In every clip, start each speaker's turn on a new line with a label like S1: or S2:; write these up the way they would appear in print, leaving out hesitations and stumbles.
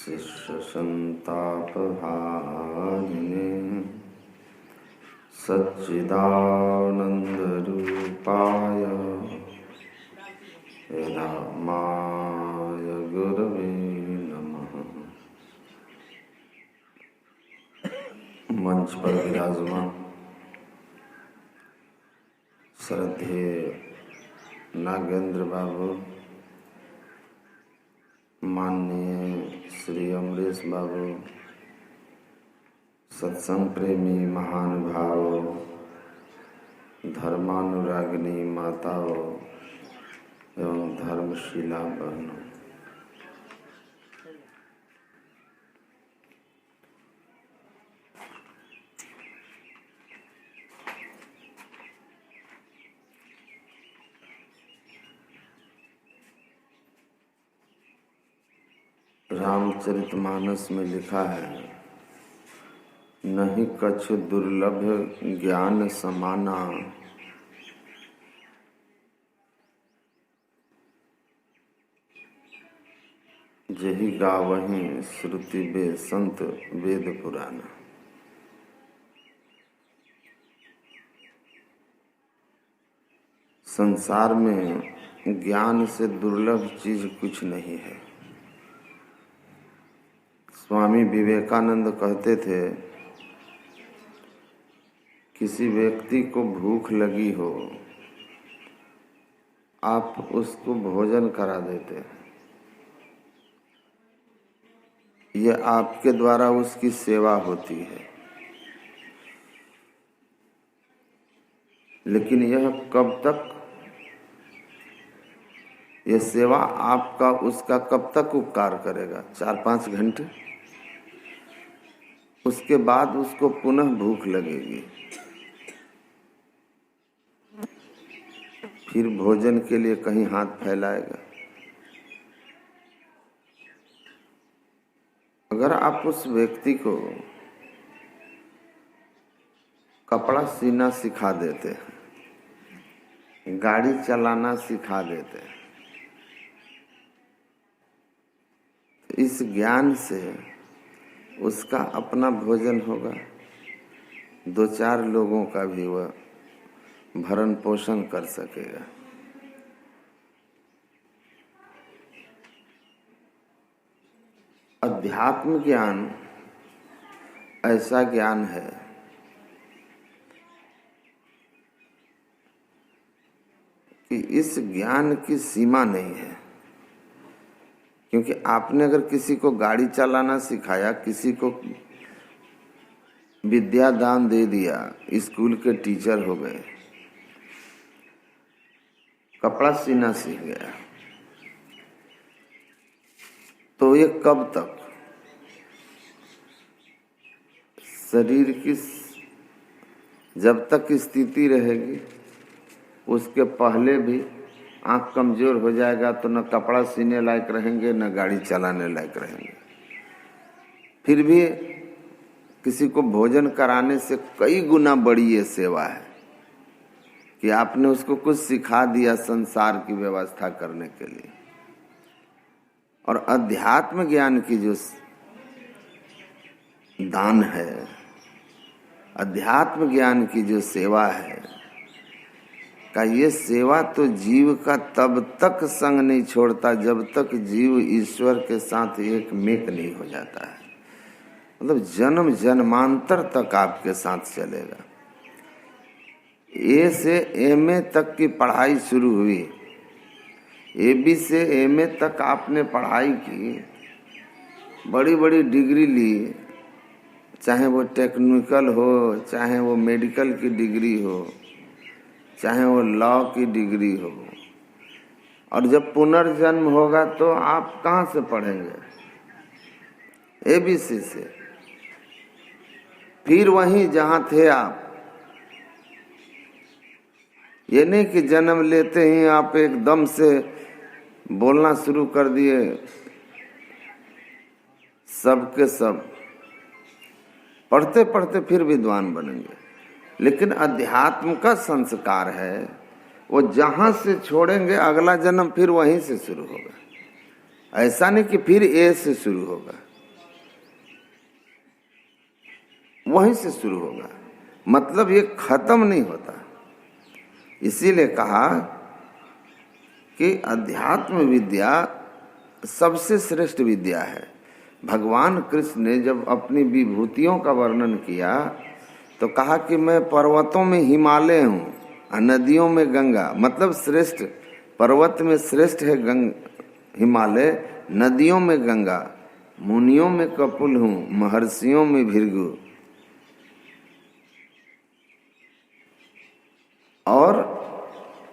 S1: शिष्यसन्तापहारिणे सच्चिदानन्दरूपाय रामाय गुरवे नमः। मंच पर विराजमान श्रद्धेय नागेंद्र बाबू, माननीय श्री अमरीश बाबू, सत्संग प्रेमी महानुभावों, धर्मानुरागिनी माताओं एवं धर्मशीला बहनों, रामचरितमानस में लिखा है, नहीं कछु दुर्लभ ज्ञान समाना, जही गावहीं श्रुति बे संत वेद पुराना। संसार में ज्ञान से दुर्लभ चीज कुछ नहीं है। स्वामी विवेकानंद कहते थे, किसी व्यक्ति को भूख लगी हो, आप उसको भोजन करा देते हैं, यह आपके द्वारा उसकी सेवा होती है। लेकिन यह कब तक, यह सेवा आपका उसका कब तक उपकार करेगा? 4-5 घंटे। उसके बाद उसको पुनः भूख लगेगी, फिर भोजन के लिए कहीं हाथ फैलाएगा। अगर आप उस व्यक्ति को कपड़ा सीना सिखा देते हैं, गाड़ी चलाना सिखा देते हैं, तो इस ज्ञान से उसका अपना भोजन होगा, 2-4 लोगों का भी वह भरण पोषण कर सकेगा। अध्यात्म ज्ञान ऐसा ज्ञान है कि इस ज्ञान की सीमा नहीं है। क्योंकि आपने अगर किसी को गाड़ी चलाना सिखाया, किसी को विद्या दान दे दिया, स्कूल के टीचर हो गए, कपड़ा सीना सीख गया, तो ये कब तक? शरीर की जब तक स्थिति रहेगी, उसके पहले भी आंख कमजोर हो जाएगा तो न कपड़ा सीने लायक रहेंगे, न गाड़ी चलाने लायक रहेंगे। फिर भी किसी को भोजन कराने से कई गुना बड़ी ये सेवा है कि आपने उसको कुछ सिखा दिया संसार की व्यवस्था करने के लिए। और अध्यात्म ज्ञान की जो दान है, अध्यात्म ज्ञान की जो सेवा है, का ये सेवा तो जीव का तब तक संग नहीं छोड़ता जब तक जीव ईश्वर के साथ एक मेक नहीं हो जाता है। मतलब जन्म जन्मांतर तक आपके साथ चलेगा। ए से एमए तक की पढ़ाई शुरू हुई, एबी से एमए तक आपने पढ़ाई की, बड़ी बड़ी डिग्री ली, चाहे वो टेक्निकल हो, चाहे वो मेडिकल की डिग्री हो, चाहे वो लॉ की डिग्री हो, और जब पुनर्जन्म होगा तो आप कहाँ से पढ़ेंगे? एबीसी से। फिर वहीं जहाँ थे आप। ये नहीं कि जन्म लेते ही आप एकदम से बोलना शुरू कर दिए सबके सब। पढ़ते पढ़ते फिर विद्वान बनेंगे। लेकिन अध्यात्म का संस्कार है, वो जहां से छोड़ेंगे अगला जन्म फिर वहीं से शुरू होगा। ऐसा नहीं कि फिर ए से शुरू होगा, वहीं से शुरू होगा, मतलब ये खत्म नहीं होता। इसीलिए कहा कि अध्यात्म विद्या सबसे श्रेष्ठ विद्या है। भगवान कृष्ण ने जब अपनी विभूतियों का वर्णन किया तो कहा कि मैं पर्वतों में हिमालय हूँ, नदियों में गंगा, मतलब श्रेष्ठ पर्वत में श्रेष्ठ है हिमालय, नदियों में गंगा, मुनियों में कपिल हूँ, महर्षियों में भृगु। और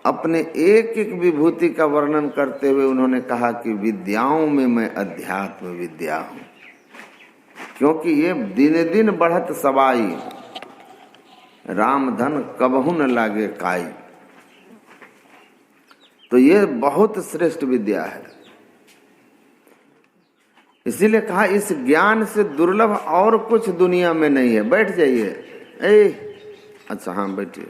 S1: अपने एक एक विभूति का वर्णन करते हुए उन्होंने कहा कि विद्याओं में मैं अध्यात्म विद्या हूँ, क्योंकि ये दिन दिन बढ़त सवाई, राम धन कबहु न लागे काई। तो ये बहुत श्रेष्ठ विद्या है। इसीलिए कहा इस ज्ञान से दुर्लभ और कुछ दुनिया में नहीं है। बैठ जाइए। अच्छा हाँ बैठिए।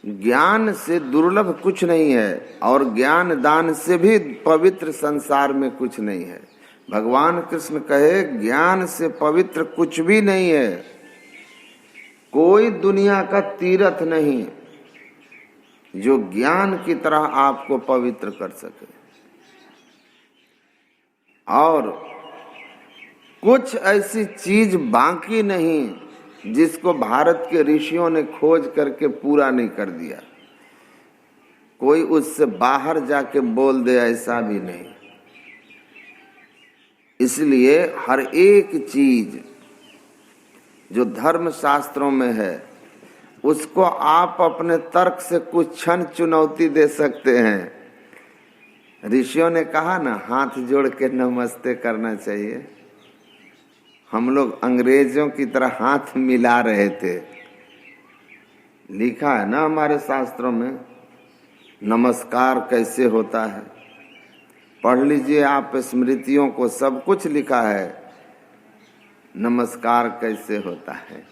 S1: ज्ञान से दुर्लभ कुछ नहीं है और ज्ञान दान से भी पवित्र संसार में कुछ नहीं है। भगवान कृष्ण कहे ज्ञान से पवित्र कुछ भी नहीं है, कोई दुनिया का तीर्थ नहीं जो ज्ञान की तरह आपको पवित्र कर सके। और कुछ ऐसी चीज बाकी नहीं जिसको भारत के ऋषियों ने खोज करके पूरा नहीं कर दिया। कोई उससे बाहर जाके बोल दे ऐसा भी नहीं। इसलिए हर एक चीज जो धर्म शास्त्रों में है उसको आप अपने तर्क से कुछ क्षण चुनौती दे सकते हैं। ऋषियों ने कहा ना, हाथ जोड़ के नमस्ते करना चाहिए। हम लोग अंग्रेजों की तरह हाथ मिला रहे थे। लिखा है ना हमारे शास्त्रों में नमस्कार कैसे होता है। पढ़ लीजिए आप स्मृतियों को, सब कुछ लिखा है नमस्कार कैसे होता है।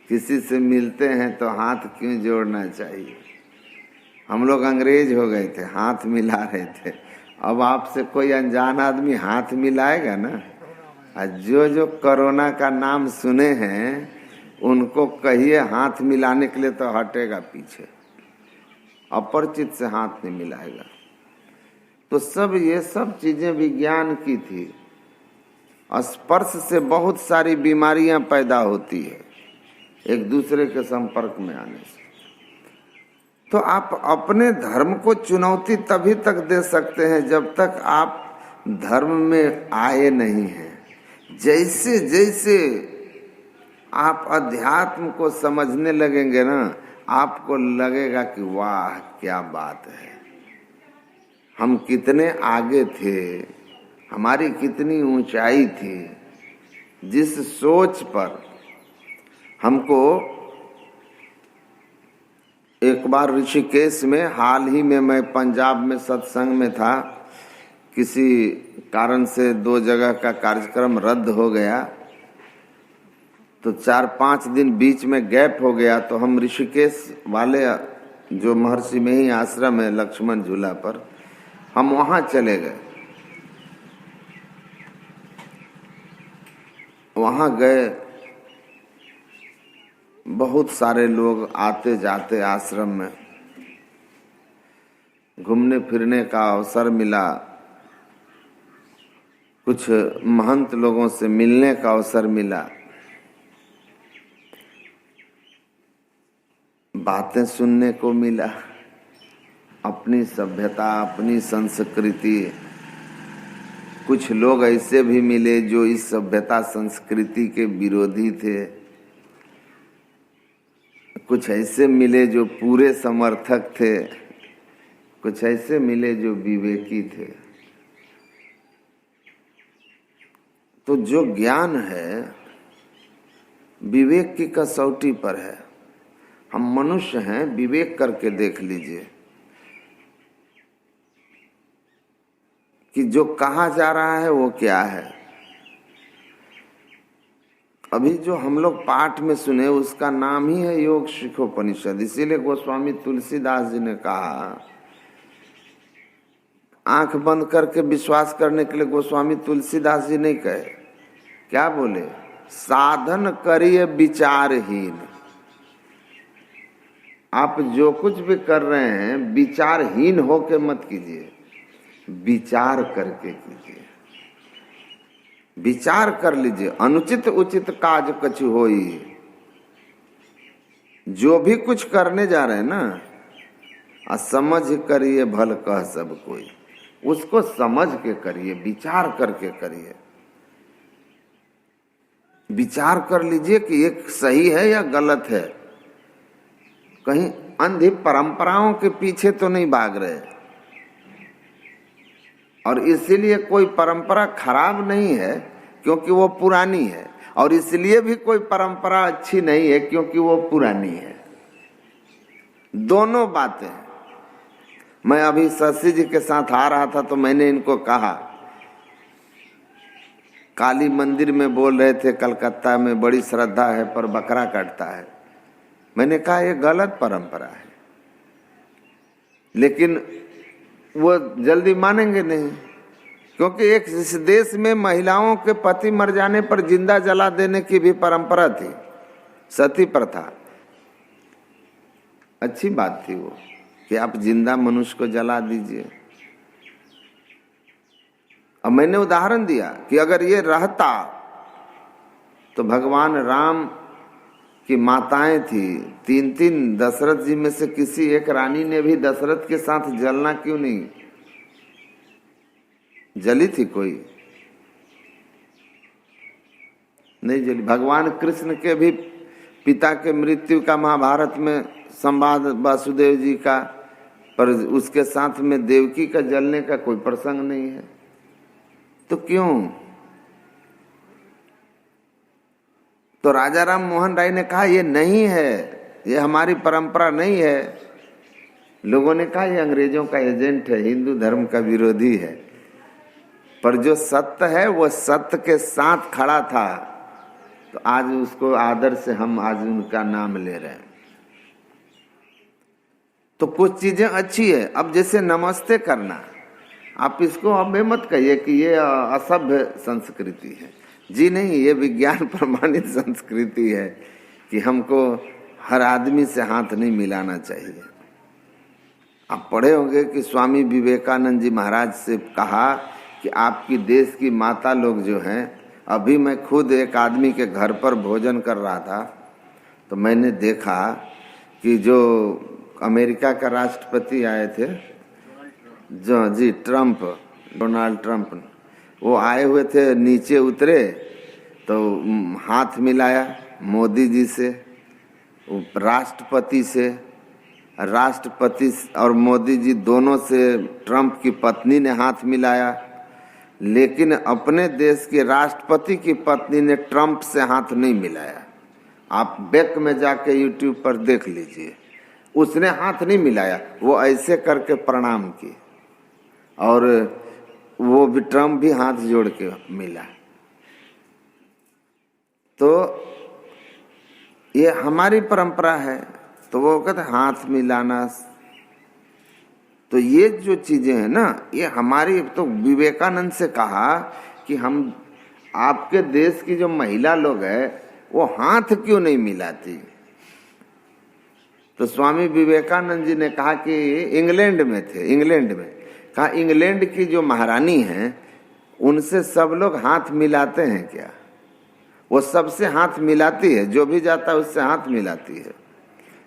S1: किसी से मिलते हैं तो हाथ क्यों जोड़ना चाहिए। हम लोग अंग्रेज हो गए थे, हाथ मिला रहे थे। अब आपसे कोई अनजान आदमी हाथ मिलाएगा ना। जो कोरोना का नाम सुने हैं उनको कहिए हाथ मिलाने के लिए तो हटेगा पीछे, अपरिचित से हाथ नहीं मिलाएगा। तो सब ये सब चीजें विज्ञान की थी। स्पर्श से बहुत सारी बीमारियां पैदा होती है एक दूसरे के संपर्क में आने से। तो आप अपने धर्म को चुनौती तभी तक दे सकते हैं जब तक आप धर्म में आए नहीं हैं। जैसे जैसे आप अध्यात्म को समझने लगेंगे ना, आपको लगेगा कि वाह क्या बात है, हम कितने आगे थे, हमारी कितनी ऊंचाई थी। जिस सोच पर हमको एक बार ऋषिकेश में, हाल ही में मैं पंजाब में सत्संग में था, किसी कारण से 2 जगह का कार्यक्रम रद्द हो गया तो 4-5 दिन बीच में गैप हो गया। तो हम ऋषिकेश वाले जो महर्षि में ही आश्रम है लक्ष्मण झूला पर, हम वहां चले गए। वहां गए, बहुत सारे लोग आते जाते आश्रम में, घूमने फिरने का अवसर मिला, कुछ महंत लोगों से मिलने का अवसर मिला, बातें सुनने को मिला, अपनी सभ्यता, अपनी संस्कृति। कुछ लोग ऐसे भी मिले जो इस सभ्यता संस्कृति के विरोधी थे, कुछ ऐसे मिले जो पूरे समर्थक थे, कुछ ऐसे मिले जो विवेकी थे। तो जो ज्ञान है विवेक की कसौटी पर है। हम मनुष्य हैं, विवेक करके देख लीजिए कि जो कहा जा रहा है वो क्या है। अभी जो हम लोग पाठ में सुने उसका नाम ही है योग शिखोपनिषद। इसीलिए गोस्वामी तुलसीदास जी ने कहा, आंख बंद करके विश्वास करने के लिए गोस्वामी तुलसीदास जी नहीं कहे, क्या बोले, साधन करिए विचारहीन। आप जो कुछ भी कर रहे हैं विचारहीन होके मत कीजिए, विचार करके कीजिए। विचार कर लीजिए, अनुचित उचित काज कछु होई। जो भी कुछ करने जा रहे हैं ना, समझ करिए भल कह सब कोई, उसको समझ के करिए, विचार करके करिए। विचार कर लीजिए कि ये सही है या गलत है। कहीं अंधी परंपराओं के पीछे तो नहीं भाग रहे। और इसीलिए कोई परंपरा खराब नहीं है क्योंकि वो पुरानी है, और इसलिए भी कोई परंपरा अच्छी नहीं है क्योंकि वो पुरानी है। दोनों बातें। मैं अभी शशि जी के साथ आ रहा था तो मैंने इनको कहा, काली मंदिर में बोल रहे थे कलकत्ता में बड़ी श्रद्धा है पर बकरा काटता है। मैंने कहा ये गलत परंपरा है, लेकिन वो जल्दी मानेंगे नहीं, क्योंकि एक इस देश में महिलाओं के पति मर जाने पर जिंदा जला देने की भी परंपरा थी, सती प्रथा। अच्छी बात थी वो कि आप जिंदा मनुष्य को जला दीजिए। अब मैंने उदाहरण दिया कि अगर ये रहता तो भगवान राम की माताएं थी, 3 दशरथ जी में से किसी एक रानी ने भी दशरथ के साथ जलना क्यों नहीं जली थी? कोई नहीं जली। भगवान कृष्ण के भी पिता के मृत्यु का महाभारत में संवाद वासुदेव जी का, पर उसके साथ में देवकी का जलने का कोई प्रसंग नहीं है। तो क्यों? तो राजा राम मोहन राय ने कहा ये नहीं है, ये हमारी परंपरा नहीं है। लोगों ने कहा ये अंग्रेजों का एजेंट है, हिंदू धर्म का विरोधी है। पर जो सत्य है वो सत्य के साथ खड़ा था, तो आज उसको आदर से हम आज उनका नाम ले रहे हैं। तो कुछ चीजें अच्छी है। अब जैसे नमस्ते करना, आप इसको अब मत कहिए कि ये असभ्य संस्कृति है। जी नहीं, ये विज्ञान प्रमाणित संस्कृति है कि हमको हर आदमी से हाथ नहीं मिलाना चाहिए। आप पढ़े होंगे कि स्वामी विवेकानंद जी महाराज से कहा कि आपकी देश की माता लोग जो हैं, अभी मैं खुद एक आदमी के घर पर भोजन कर रहा था तो मैंने देखा कि जो अमेरिका का राष्ट्रपति आए थे, जो जी ट्रम्प, डोनाल्ड ट्रम्प, वो आए हुए थे, नीचे उतरे तो हाथ मिलाया मोदी जी से, राष्ट्रपति से, राष्ट्रपति और मोदी जी दोनों से ट्रम्प की पत्नी ने हाथ मिलाया, लेकिन अपने देश के राष्ट्रपति की पत्नी ने ट्रम्प से हाथ नहीं मिलाया। आप बैक में जाके यूट्यूब पर देख लीजिए, उसने हाथ नहीं मिलाया, वो ऐसे करके प्रणाम की, और वो भी ट्रम्प भी हाथ जोड़ के मिला। तो ये हमारी परंपरा है, तो वो कहते हाथ मिलाना। तो ये जो चीजें हैं ना, ये हमारी, तो विवेकानंद से कहा कि हम आपके देश की जो महिला लोग है वो हाथ क्यों नहीं मिलाती? तो स्वामी विवेकानंद जी ने कहा कि इंग्लैंड में थे, इंग्लैंड में कहा इंग्लैंड की जो महारानी हैं उनसे सब लोग हाथ मिलाते हैं क्या? वो सबसे हाथ मिलाती है, जो भी जाता है उससे हाथ मिलाती है।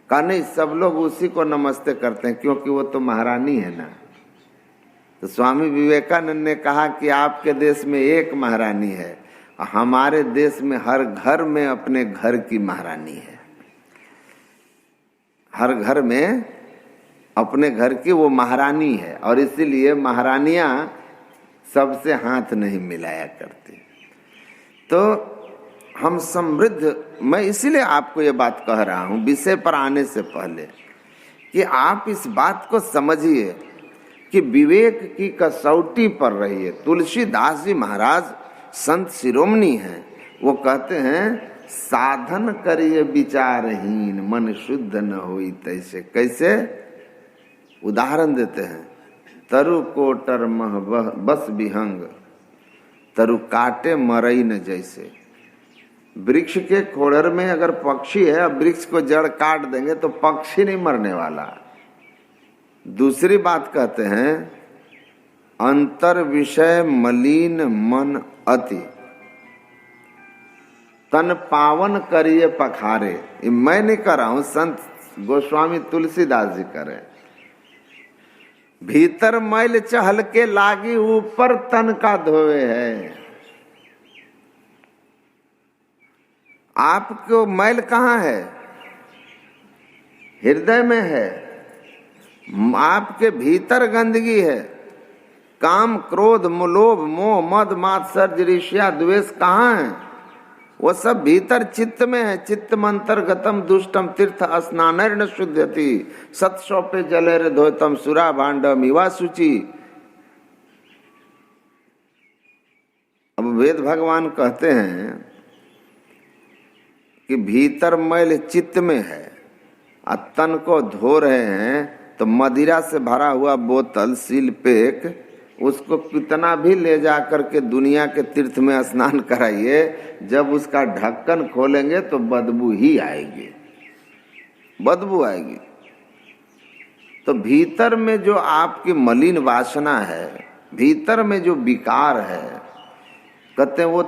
S1: कहा नहीं, सब लोग उसी को नमस्ते करते हैं क्योंकि वो तो महारानी है ना। तो स्वामी विवेकानंद ने कहा कि आपके देश में एक महारानी है, हमारे देश में हर घर में अपने घर की महारानी है। हर घर में अपने घर की वो महारानी है, और इसीलिए महारानियां सबसे हाथ नहीं मिलाया करती। तो हम समृद्ध, मैं इसीलिए आपको ये बात कह रहा हूं विषय पर आने से पहले, कि आप इस बात को समझिए कि विवेक की कसौटी पर रहिए। तुलसीदास जी महाराज संत शिरोमणि हैं, वो कहते हैं साधन करिए विचारहीन, मन शुद्ध न होई तैसे। कैसे? उदाहरण देते हैं, तरु कोटर मह बस विहंग, तरु काटे मरई न जैसे। वृक्ष के खोड़र में अगर पक्षी है, अब वृक्ष को जड़ काट देंगे तो पक्षी नहीं मरने वाला। दूसरी बात कहते हैं, अंतर विषय मलिन मन अति, तन पावन करिए पखारे। ये मैं नहीं कर रहा हूं, संत गोस्वामी तुलसीदास जी करे। भीतर मैल चहल के लागी, ऊपर तन का धोए है। आपको मैल कहाँ है? हृदय में है। आपके भीतर गंदगी है। काम क्रोध लोभ मोह मद मात्सर्य ईर्ष्या द्वेष कहाँ है? वो सब भीतर चित्त में है। चित्त मंतर्गतम दुष्टम तीर्थ स्नान शुद्धति, सत्सोपे जलेर धोतम सुरा भांडम इवा शुचि। अब वेद भगवान कहते हैं कि भीतर मैल चित्त में है और तन को धो रहे हैं, तो मदिरा से भरा हुआ बोतल सिलपेक उसको कितना भी ले जा करके दुनिया के तीर्थ में स्नान कराइए, जब उसका ढक्कन खोलेंगे तो बदबू ही आएगी, बदबू आएगी। तो भीतर में जो आपकी मलिन वासना है, भीतर में जो विकार है, कहते हैं वो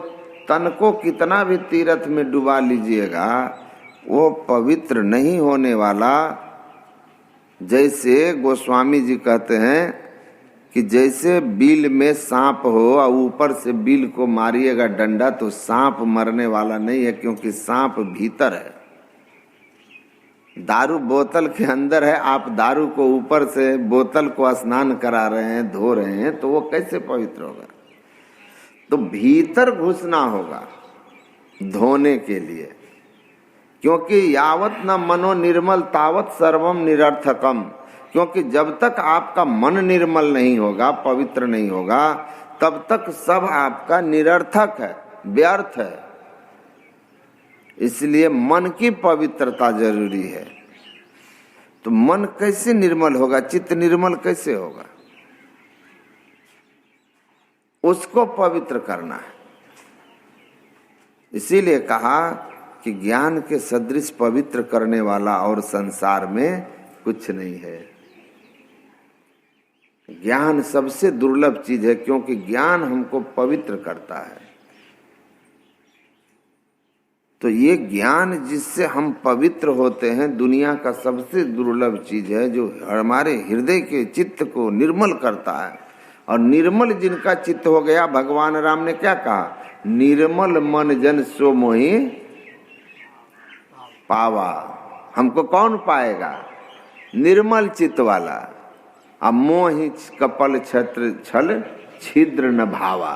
S1: तन को कितना भी तीर्थ में डुबा लीजिएगा, वो पवित्र नहीं होने वाला। जैसे गोस्वामी जी कहते हैं कि जैसे बिल में सांप हो और ऊपर से बिल को मारिएगा डंडा, तो सांप मरने वाला नहीं है, क्योंकि सांप भीतर है। दारू बोतल के अंदर है, आप दारू को ऊपर से बोतल को स्नान करा रहे हैं, धो रहे हैं, तो वो कैसे पवित्र होगा? तो भीतर घुसना होगा धोने के लिए, क्योंकि यावत न मनो निर्मल तावत सर्वम निरर्थकम। क्योंकि जब तक आपका मन निर्मल नहीं होगा, पवित्र नहीं होगा, तब तक सब आपका निरर्थक है, व्यर्थ है। इसलिए मन की पवित्रता जरूरी है। तो मन कैसे निर्मल होगा, चित्त निर्मल कैसे होगा? उसको पवित्र करना है। इसीलिए कहा कि ज्ञान के सदृश पवित्र करने वाला और संसार में कुछ नहीं है। ज्ञान सबसे दुर्लभ चीज है, क्योंकि ज्ञान हमको पवित्र करता है। तो ये ज्ञान जिससे हम पवित्र होते हैं, दुनिया का सबसे दुर्लभ चीज है, जो हमारे हृदय के चित्त को निर्मल करता है। और निर्मल जिनका चित्त हो गया, भगवान राम ने क्या कहा? निर्मल मन जन सो मोहि पावा। हमको कौन पाएगा? निर्मल चित्त वाला। अब मोहि कपल छत्र छल छिद्र न भावा।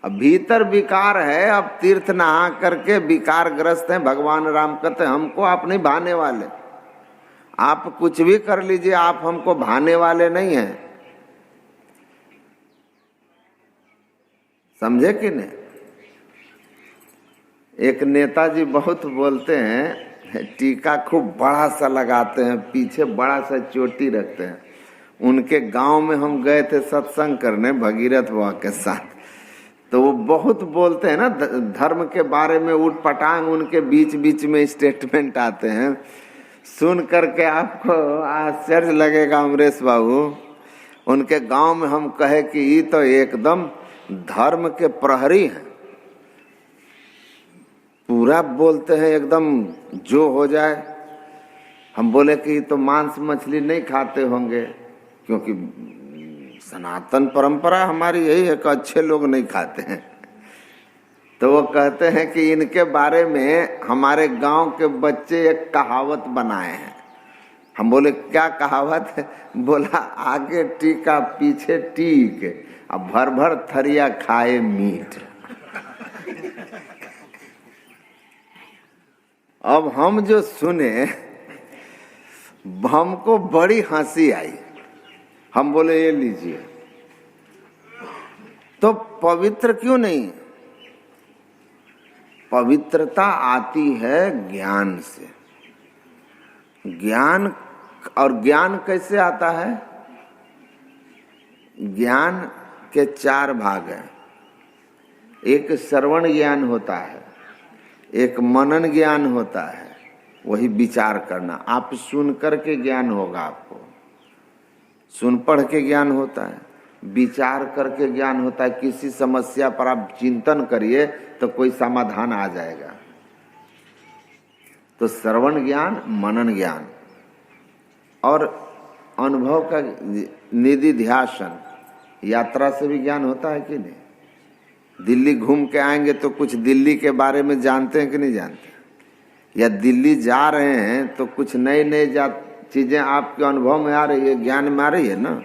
S1: अब भीतर विकार है, अब तीर्थ नहा करके विकार ग्रस्त है। भगवान राम कहते हमको आप नहीं भाने वाले, आप कुछ भी कर लीजिए, आप हमको भाने वाले नहीं हैं। समझे कि नहीं? एक नेताजी बहुत बोलते हैं, टीका खूब बड़ा सा लगाते हैं, पीछे बड़ा सा चोटी रखते हैं। उनके गांव में हम गए थे सत्संग करने भगीरथ बाबा के साथ, तो वो बहुत बोलते हैं ना धर्म के बारे में, उठ पटांग उनके बीच बीच में स्टेटमेंट आते हैं। सुन करके आपको आश्चर्य लगेगा अमरेश बाबू। उनके गांव में हम कहे कि ये तो एकदम धर्म के प्रहरी हैं, पूरा बोलते हैं एकदम जो हो जाए। हम बोले कि तो मांस मछली नहीं खाते होंगे, क्योंकि सनातन परंपरा हमारी यही है कि अच्छे लोग नहीं खाते हैं। तो वो कहते हैं कि इनके बारे में हमारे गांव के बच्चे एक कहावत बनाए हैं। हम बोले क्या कहावत है? बोला आगे टीका पीछे टीक, अब भर भर थरिया खाए मीट। अब हम जो सुने हमको बड़ी हंसी आई। हम बोले ये लीजिए, तो पवित्र क्यों नहीं? पवित्रता आती है ज्ञान से। ज्ञान, और ज्ञान कैसे आता है? ज्ञान के चार भाग हैं। एक श्रवण ज्ञान होता है, एक मनन ज्ञान होता है, वही विचार करना। आप सुन करके ज्ञान होगा, आपको सुन पढ़ के ज्ञान होता है, विचार करके ज्ञान होता है। किसी समस्या पर आप चिंतन करिए तो कोई समाधान आ जाएगा। तो श्रवण ज्ञान, मनन ज्ञान और अनुभव का निधिध्यासन, यात्रा से भी ज्ञान होता है कि नहीं। दिल्ली घूम के आएंगे तो कुछ दिल्ली के बारे में जानते हैं कि नहीं जानते, या दिल्ली जा रहे हैं तो कुछ नए नए चीजें आपके अनुभव में आ रही है, ज्ञान में आ रही है ना।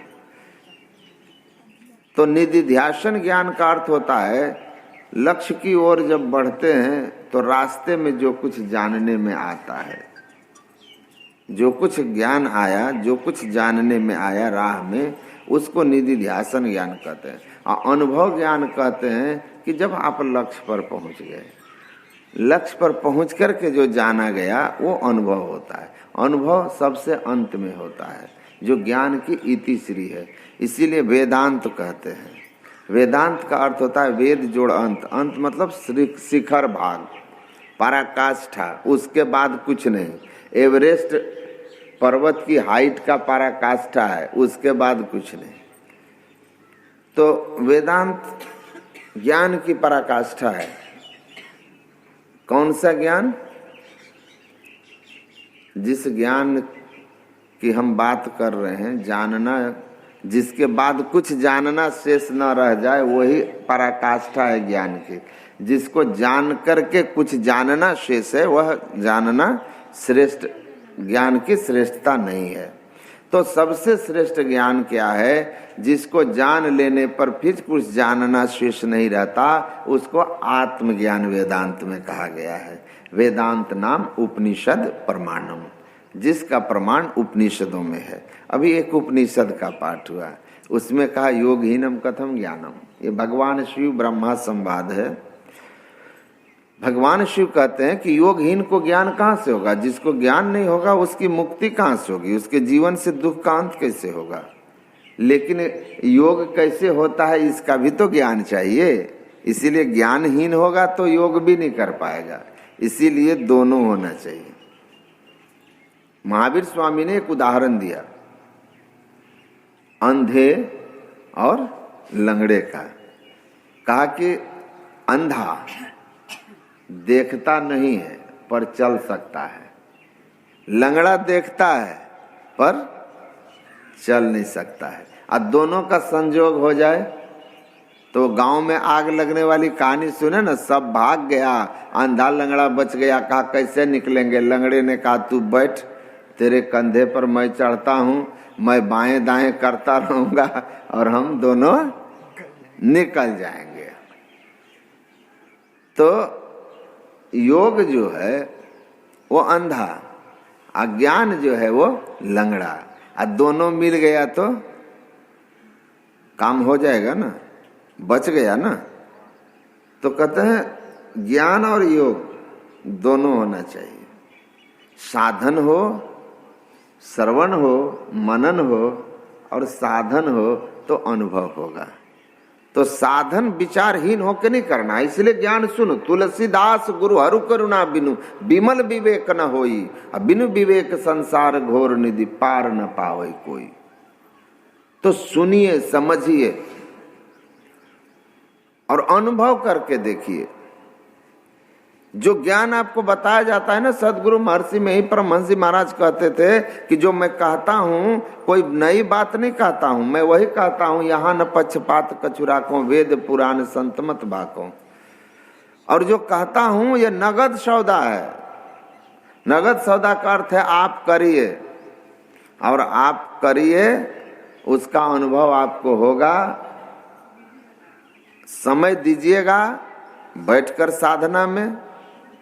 S1: तो निधिध्यासन ज्ञान का अर्थ होता है लक्ष्य की ओर जब बढ़ते हैं तो रास्ते में जो कुछ जानने में आता है, जो कुछ ज्ञान आया, जो कुछ जानने में आया राह में, उसको निधिध्यासन ज्ञान कहते हैं। और अनुभव ज्ञान कहते हैं कि जब आप लक्ष्य पर पहुंच गए, लक्ष्य पर पहुंच करके जो जाना गया वो अनुभव होता है। अनुभव सबसे अंत में होता है, जो ज्ञान की इतिश्री है। इसीलिए वेदांत कहते हैं। वेदांत का अर्थ होता है वेद जोड़ अंत। अंत मतलब शिखर भाग, पराकाष्ठा, उसके बाद कुछ नहीं। एवरेस्ट पर्वत की हाइट का पराकाष्ठा है, उसके बाद कुछ नहीं। तो वेदांत ज्ञान की पराकाष्ठा है। कौन सा ज्ञान? जिस ज्ञान की हम बात कर रहे हैं, जानना, जिसके बाद कुछ जानना शेष न रह जाए, वही पराकाष्ठा है ज्ञान की। जिसको जान करके कुछ जानना शेष है, वह जानना श्रेष्ठ, ज्ञान की श्रेष्ठता नहीं है। तो सबसे श्रेष्ठ ज्ञान क्या है? जिसको जान लेने पर फिर कुछ जानना शेष नहीं रहता, उसको आत्मज्ञान वेदांत में कहा गया है। वेदांत नाम उपनिषद प्रमाणम, जिसका प्रमाण उपनिषदों में है। अभी एक उपनिषद का पाठ हुआ, उसमें कहा योगहीनम कथम ज्ञानम। ये भगवान शिव ब्रह्मा संवाद है। भगवान शिव कहते हैं कि योगहीन को ज्ञान कहाँ से होगा? जिसको ज्ञान नहीं होगा उसकी मुक्ति कहाँ से होगी? उसके जीवन से दुख का अंत कैसे होगा? लेकिन योग कैसे होता है इसका भी तो ज्ञान चाहिए। इसीलिए ज्ञानहीन होगा तो योग भी नहीं कर पाएगा। इसीलिए दोनों होना चाहिए। महावीर स्वामी ने एक उदाहरण दिया अंधे और लंगड़े का। कहा कि अंधा देखता नहीं है पर चल सकता है, लंगड़ा देखता है पर चल नहीं सकता है। और दोनों का संयोग हो जाए तो गांव में आग लगने वाली कहानी सुने ना, सब भाग गया, अंधा लंगड़ा बच गया। कहा कैसे निकलेंगे? लंगड़े ने कहा तू बैठ, तेरे कंधे पर मैं चढ़ता हूं, मैं बाएं दाएं करता रहूंगा और हम दोनों निकल जाएंगे। तो योग जो है वो अंधा, अज्ञान जो है वो लंगड़ा, और दोनों मिल गया तो काम हो जाएगा ना, बच गया ना। तो कहते हैं ज्ञान और योग दोनों होना चाहिए। साधन हो, श्रवण हो, मनन हो, और साधन हो तो अनुभव होगा। तो साधन विचारहीन होकर नहीं करना। इसलिए ज्ञान सुनो, तुलसीदास गुरु हरु करुणा बिनु विमल विवेक न होई, बिनु विवेक संसार घोर निधि पार न पावे कोई। तो सुनिए, समझिए और अनुभव करके देखिए। जो ज्ञान आपको बताया जाता है ना, सदगुरु महर्षि में ही परमहंस जी महाराज कहते थे कि जो मैं कहता हूं कोई नई बात नहीं कहता हूं, मैं वही कहता हूं, यहाँ न पक्षपात कछुराकों, वेद पुराण संतमत बाकों। और जो कहता हूं ये नगद सौदा है। नगद सौदा का अर्थ है आप करिए, और आप करिए, उसका अनुभव आपको होगा। समय दीजिएगा बैठकर साधना में,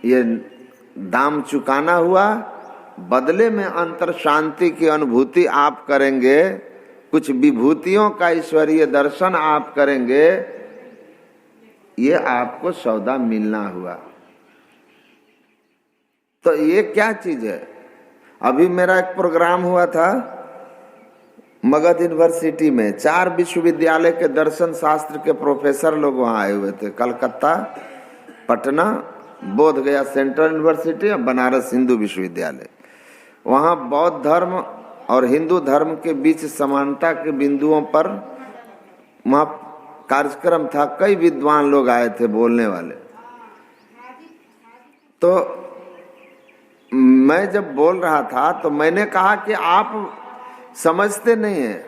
S1: ये दाम चुकाना हुआ, बदले में अंतर शांति की अनुभूति आप करेंगे, कुछ विभूतियों का ईश्वरीय दर्शन आप करेंगे, ये आपको सौदा मिलना हुआ। तो ये क्या चीज है? अभी मेरा एक प्रोग्राम हुआ था मगध यूनिवर्सिटी में, 4 विश्वविद्यालय के दर्शन शास्त्र के प्रोफेसर लोग वहां आए हुए थे, कलकत्ता, पटना बोध गया सेंट्रल यूनिवर्सिटी और बनारस हिंदू विश्वविद्यालय। वहाँ बौद्ध धर्म और हिंदू धर्म के बीच समानता के बिंदुओं पर वहाँ कार्यक्रम था। कई विद्वान लोग आए थे बोलने वाले। तो मैं जब बोल रहा था तो मैंने कहा कि आप समझते नहीं हैं।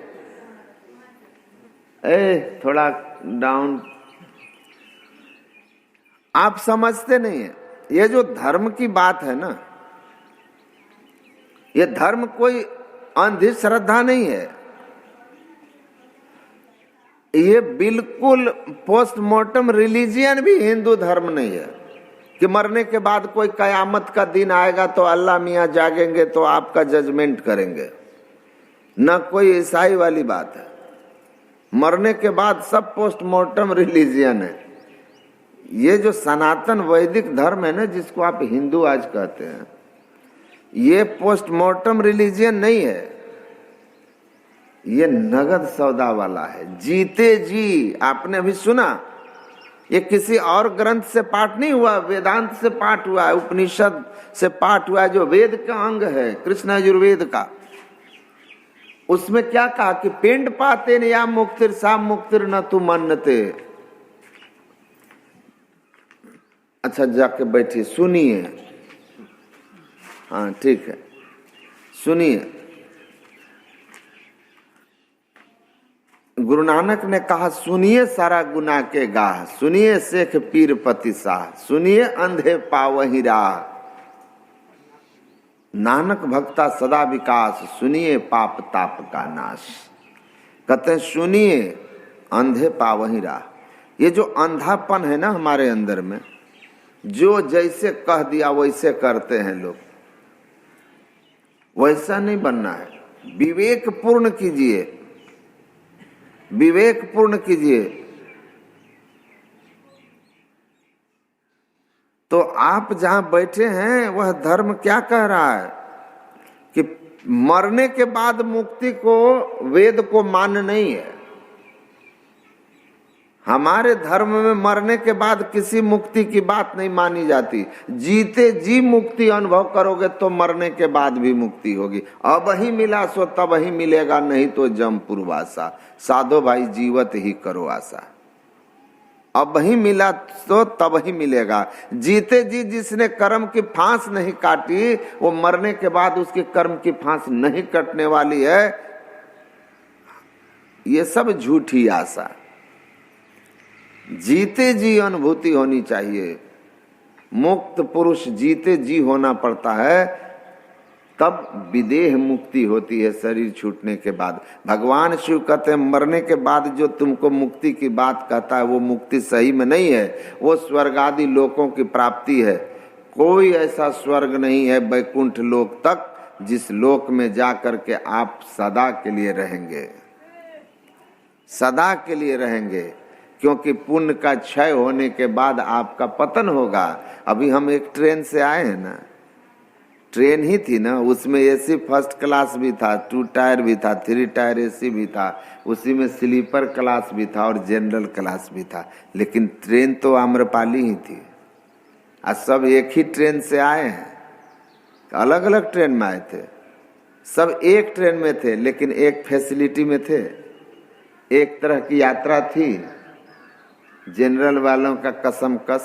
S1: थोड़ा डाउन। आप समझते नहीं हैं। ये जो धर्म की बात है ना, ये धर्म कोई अंधश्रद्धा नहीं है। ये बिल्कुल पोस्टमार्टम रिलीजियन भी हिंदू धर्म नहीं है कि मरने के बाद कोई कयामत का दिन आएगा तो अल्लाह मियाँ जागेंगे तो आपका जजमेंट करेंगे। न कोई ईसाई वाली बात है। मरने के बाद सब पोस्टमार्टम रिलीजियन है। ये जो सनातन वैदिक धर्म है ना, जिसको आप हिंदू आज कहते हैं, ये पोस्टमार्टम रिलीजियन नहीं है। ये नगद सौदा वाला है, जीते जी। आपने अभी सुना, ये किसी और ग्रंथ से पाठ नहीं हुआ, वेदांत से पाठ हुआ है, उपनिषद से पाठ हुआ है, जो वेद का अंग है, कृष्ण यजुर्वेद का। उसमें क्या कहा कि पिंड पाते न या मुक्तिर सा मुक्तिर न तु मन्नते। अच्छा, जाके बैठिए, सुनिए। हाँ ठीक है, सुनिए। गुरु नानक ने कहा, सुनिए सारा गुना के गाह, सुनिए शेख पीर पति शाह, सुनिए अंधे पावही राह, नानक भक्ता सदा विकास, सुनिए पाप ताप का नाश। कहते हैं सुनिए अंधे पावही राह। ये जो अंधापन है ना हमारे अंदर में, जो जैसे कह दिया वैसे करते हैं लोग, वैसा नहीं बनना है। विवेक पूर्ण कीजिए, विवेक पूर्ण कीजिए। तो आप जहां बैठे हैं वह धर्म क्या कह रहा है कि मरने के बाद मुक्ति को वेद को मान्य नहीं है। हमारे धर्म में मरने के बाद किसी मुक्ति की बात नहीं मानी जाती। जीते जी मुक्ति अनुभव करोगे तो मरने के बाद भी मुक्ति होगी। अब ही मिला सो तब ही मिलेगा, नहीं तो जमपुर वासा, साधो भाई जीवत ही करो आशा। अब ही मिला तो तब ही मिलेगा। जीते जी जिसने कर्म की फांस नहीं काटी, वो मरने के बाद उसके कर्म की फांस नहीं कटने वाली है। ये सब झूठी आशा। जीते जी अनुभूति होनी चाहिए। मुक्त पुरुष जीते जी होना पड़ता है, तब विदेह मुक्ति होती है शरीर छूटने के बाद। भगवान शिव कहते हैं मरने के बाद जो तुमको मुक्ति की बात कहता है वो मुक्ति सही में नहीं है, वो स्वर्ग आदि लोकों की प्राप्ति है। कोई ऐसा स्वर्ग नहीं है वैकुंठ लोक तक जिस लोक में जाकर के आप सदा के लिए रहेंगे, सदा के लिए रहेंगे। क्योंकि पुण्य का क्षय होने के बाद आपका पतन होगा। अभी हम एक ट्रेन से आए हैं ना, ट्रेन ही थी ना, उसमें एसी फर्स्ट क्लास भी था, 2 टायर भी था, 3 टायर एसी भी था, उसी में स्लीपर क्लास भी था और जनरल क्लास भी था। लेकिन ट्रेन तो आम्रपाली ही थी। आज सब एक ही ट्रेन से आए हैं, अलग अलग ट्रेन में आए थे, सब एक ट्रेन में थे लेकिन एक फैसिलिटी में थे। एक तरह की यात्रा थी। जनरल वालों का कसम कस,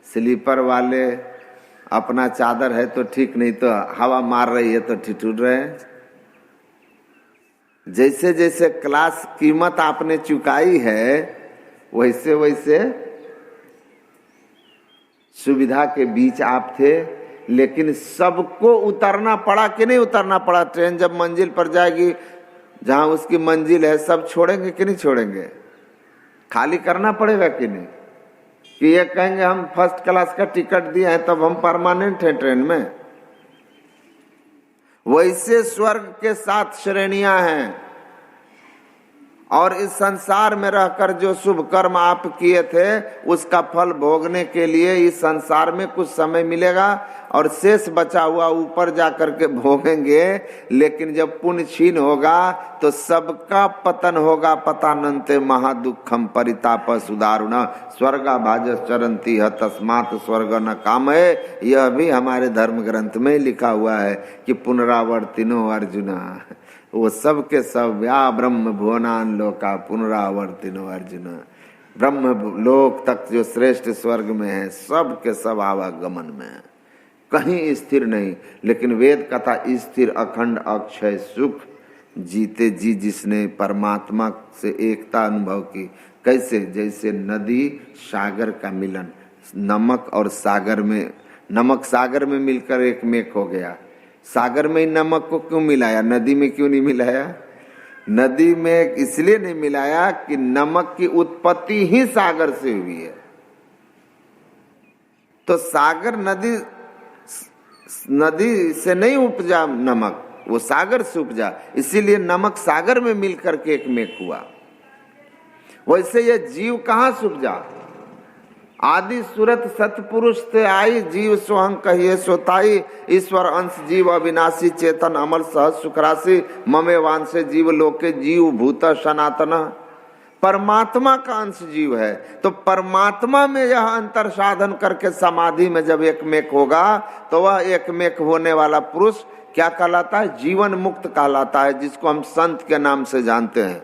S1: स्लीपर वाले अपना चादर है तो ठीक, नहीं तो हवा मार रही है तो ठिठुर रहे हैं। जैसे जैसे क्लास कीमत आपने चुकाई है वैसे वैसे सुविधा के बीच आप थे। लेकिन सबको उतरना पड़ा कि नहीं उतरना पड़ा? ट्रेन जब मंजिल पर जाएगी, जहां उसकी मंजिल है, सब छोड़ेंगे कि नहीं छोड़ेंगे? खाली करना पड़ेगा कि नहीं? कि ये कहेंगे हम फर्स्ट क्लास का टिकट दिए हैं तब हम परमानेंट हैं ट्रेन में। वैसे स्वर्ग के 7 श्रेणियां हैं। और इस संसार में रहकर जो शुभ कर्म आप किए थे उसका फल भोगने के लिए इस संसार में कुछ समय मिलेगा और शेष बचा हुआ ऊपर जाकर के भोगेंगे। लेकिन जब पुण्य क्षीण होगा तो सबका पतन होगा। पतानंते महादुखम परिताप सुदारुण स्वर्गा भाज चरंती है तस्मात् स्वर्ग न कामये। यह भी हमारे धर्म ग्रंथ में लिखा हुआ है कि पुनरावर्तिनो अर्जुना, वो सब के सब या ब्रह्म भुवनान लोका पुनरावर्तिनो अर्जुन, ब्रह्म लोक तक जो श्रेष्ठ स्वर्ग में है सब के सब आवागमन में है, कहीं स्थिर नहीं। लेकिन वेद कथा स्थिर अखंड अक्षय सुख जीते जी जिसने परमात्मा से एकता अनुभव की। कैसे? जैसे नदी सागर का मिलन, नमक और सागर में, नमक सागर में मिलकर एक मेक हो गया। सागर में नमक को क्यों मिलाया, नदी में क्यों नहीं मिलाया? नदी में इसलिए नहीं मिलाया कि नमक की उत्पत्ति ही सागर से हुई है। तो सागर नदी से नहीं उपजा नमक, वो सागर से उपजा, इसीलिए नमक सागर में मिलकर के एक मेक हुआ। वैसे ये जीव कहाँ से उपजा? आदि सुरत सतपुरुष ते आई, जीव सोहं कहिए सोताई, ईश्वर अंश जीव अविनाशी चेतन अमर सहज सुखराशि, ममे वांसे जीव लोके जीव भूत सनातन। परमात्मा का अंश जीव है, तो परमात्मा में यह अंतर साधन करके समाधि में जब एकमेक होगा तो वह एकमेक होने वाला पुरुष क्या कहलाता है? जीवन मुक्त कहलाता है, जिसको हम संत के नाम से जानते हैं।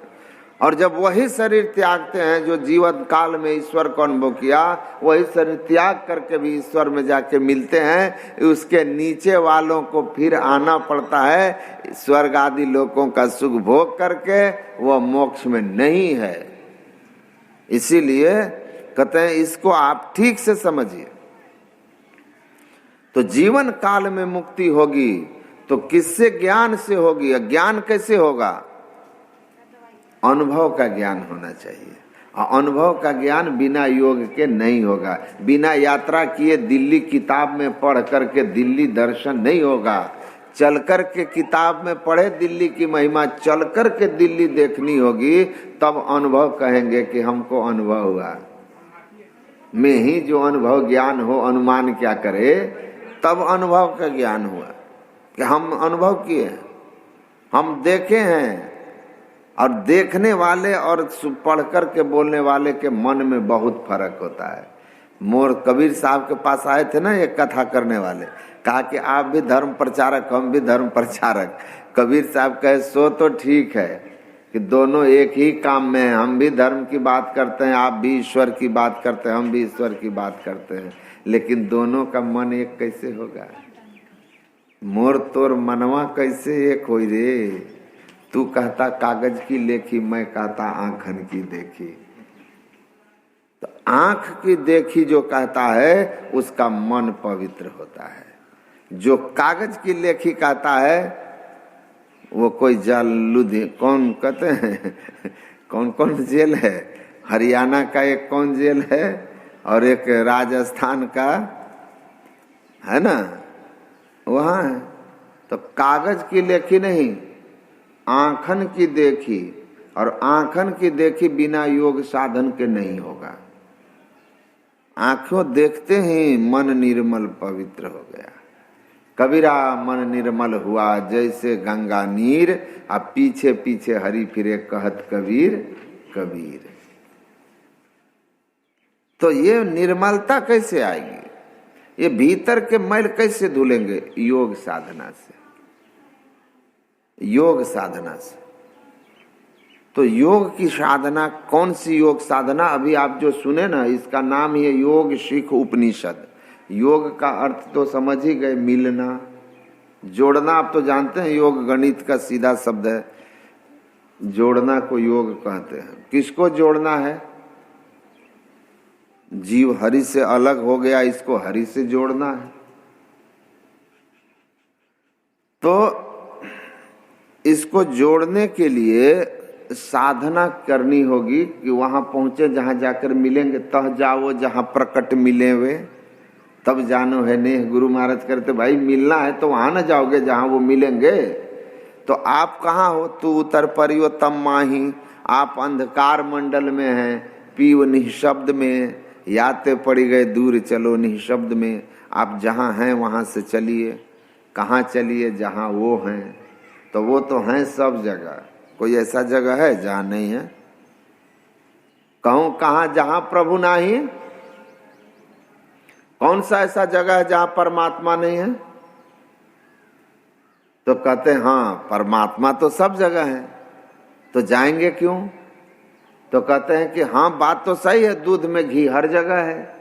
S1: और जब वही शरीर त्यागते हैं जो जीवन काल में ईश्वर को अनुभव किया, वही शरीर त्याग करके भी ईश्वर में जाके मिलते हैं। उसके नीचे वालों को फिर आना पड़ता है स्वर्ग आदि लोकों का सुख भोग करके, वह मोक्ष में नहीं है। इसीलिए कहते हैं इसको आप ठीक से समझिए। तो जीवन काल में मुक्ति होगी तो किससे? ज्ञान से होगी। ज्ञान कैसे होगा? अनुभव का ज्ञान होना चाहिए, और अनुभव का ज्ञान बिना योग के नहीं होगा। बिना यात्रा किए दिल्ली किताब में पढ़ करके दिल्ली दर्शन नहीं होगा। चल कर के किताब में पढ़े दिल्ली की महिमा, चल कर के दिल्ली देखनी होगी, तब अनुभव कहेंगे कि हमको अनुभव हुआ। में ही जो अनुभव ज्ञान हो, अनुमान क्या करे, तब अनुभव का ज्ञान हुआ कि हम अनुभव किए, हम देखे हैं। और देखने वाले और पढ़ कर के बोलने वाले के मन में बहुत फर्क होता है। मोर कबीर साहब के पास आए थे ना एक कथा करने वाले, कहा कि आप भी धर्म प्रचारक, हम भी धर्म प्रचारक। कबीर साहब कहे सो तो ठीक है कि दोनों एक ही काम में हैं, हम भी धर्म की बात करते हैं, आप भी ईश्वर की बात करते हैं, हम भी ईश्वर की बात करते हैं, लेकिन दोनों का मन एक कैसे होगा? मोर तोर मनवा कैसे एक होई रे? तू कहता कागज की लेखी, मैं कहता आंखन की देखी। तो आंख की देखी जो कहता है उसका मन पवित्र होता है। जो कागज की लेखी कहता है वो कोई लुधियाना, कौन कहते हैं कौन कौन जेल है, हरियाणा का एक कौन जेल है और एक राजस्थान का है ना, वहाँ है। तो कागज की लेखी नहीं, आंखन की देखी, और आंखन की देखी बिना योग साधन के नहीं होगा। आंखों देखते ही मन निर्मल पवित्र हो गया। कबीरा मन निर्मल हुआ जैसे गंगा नीर, अब पीछे पीछे हरि फिरे कहत कबीर कबीर। तो ये निर्मलता कैसे आएगी? ये भीतर के मैल कैसे धुलेंगे? योग साधना से, योग साधना से। तो योग की साधना, कौन सी योग साधना? अभी आप जो सुने ना, इसका नाम ही है योग शिख उपनिषद। योग का अर्थ तो समझ ही गए, मिलना, जोड़ना। आप तो जानते हैं योग गणित का सीधा शब्द है, जोड़ना को योग कहते हैं। किसको जोड़ना है? जीव हरि से अलग हो गया, इसको हरि से जोड़ना है। तो इसको जोड़ने के लिए साधना करनी होगी कि वहां पहुंचे जहां जाकर मिलेंगे। तह जाओ जहां प्रकट मिले वे, तब जानो है नेह। गुरु महाराज करते भाई मिलना है तो वहां ना जाओगे जहां वो मिलेंगे। तो आप कहाँ हो? तू उतर परियो तम माही, आप अंधकार मंडल में हैं, पीव निःशब्द में, याते पड़ी गए दूर चलो निःशब्द में। आप जहाँ हैं वहाँ से चलिए। कहाँ चलिए? जहाँ वो हैं। तो वो तो हैं सब जगह, कोई ऐसा जगह है जहाँ नहीं है? कहूँ कहाँ जहाँ प्रभु नहीं? कौन सा ऐसा जगह है जहाँ परमात्मा नहीं है? तो कहते हैं हाँ परमात्मा तो सब जगह है, तो जाएंगे क्यों? तो कहते हैं कि हाँ बात तो सही है, दूध में घी हर जगह है,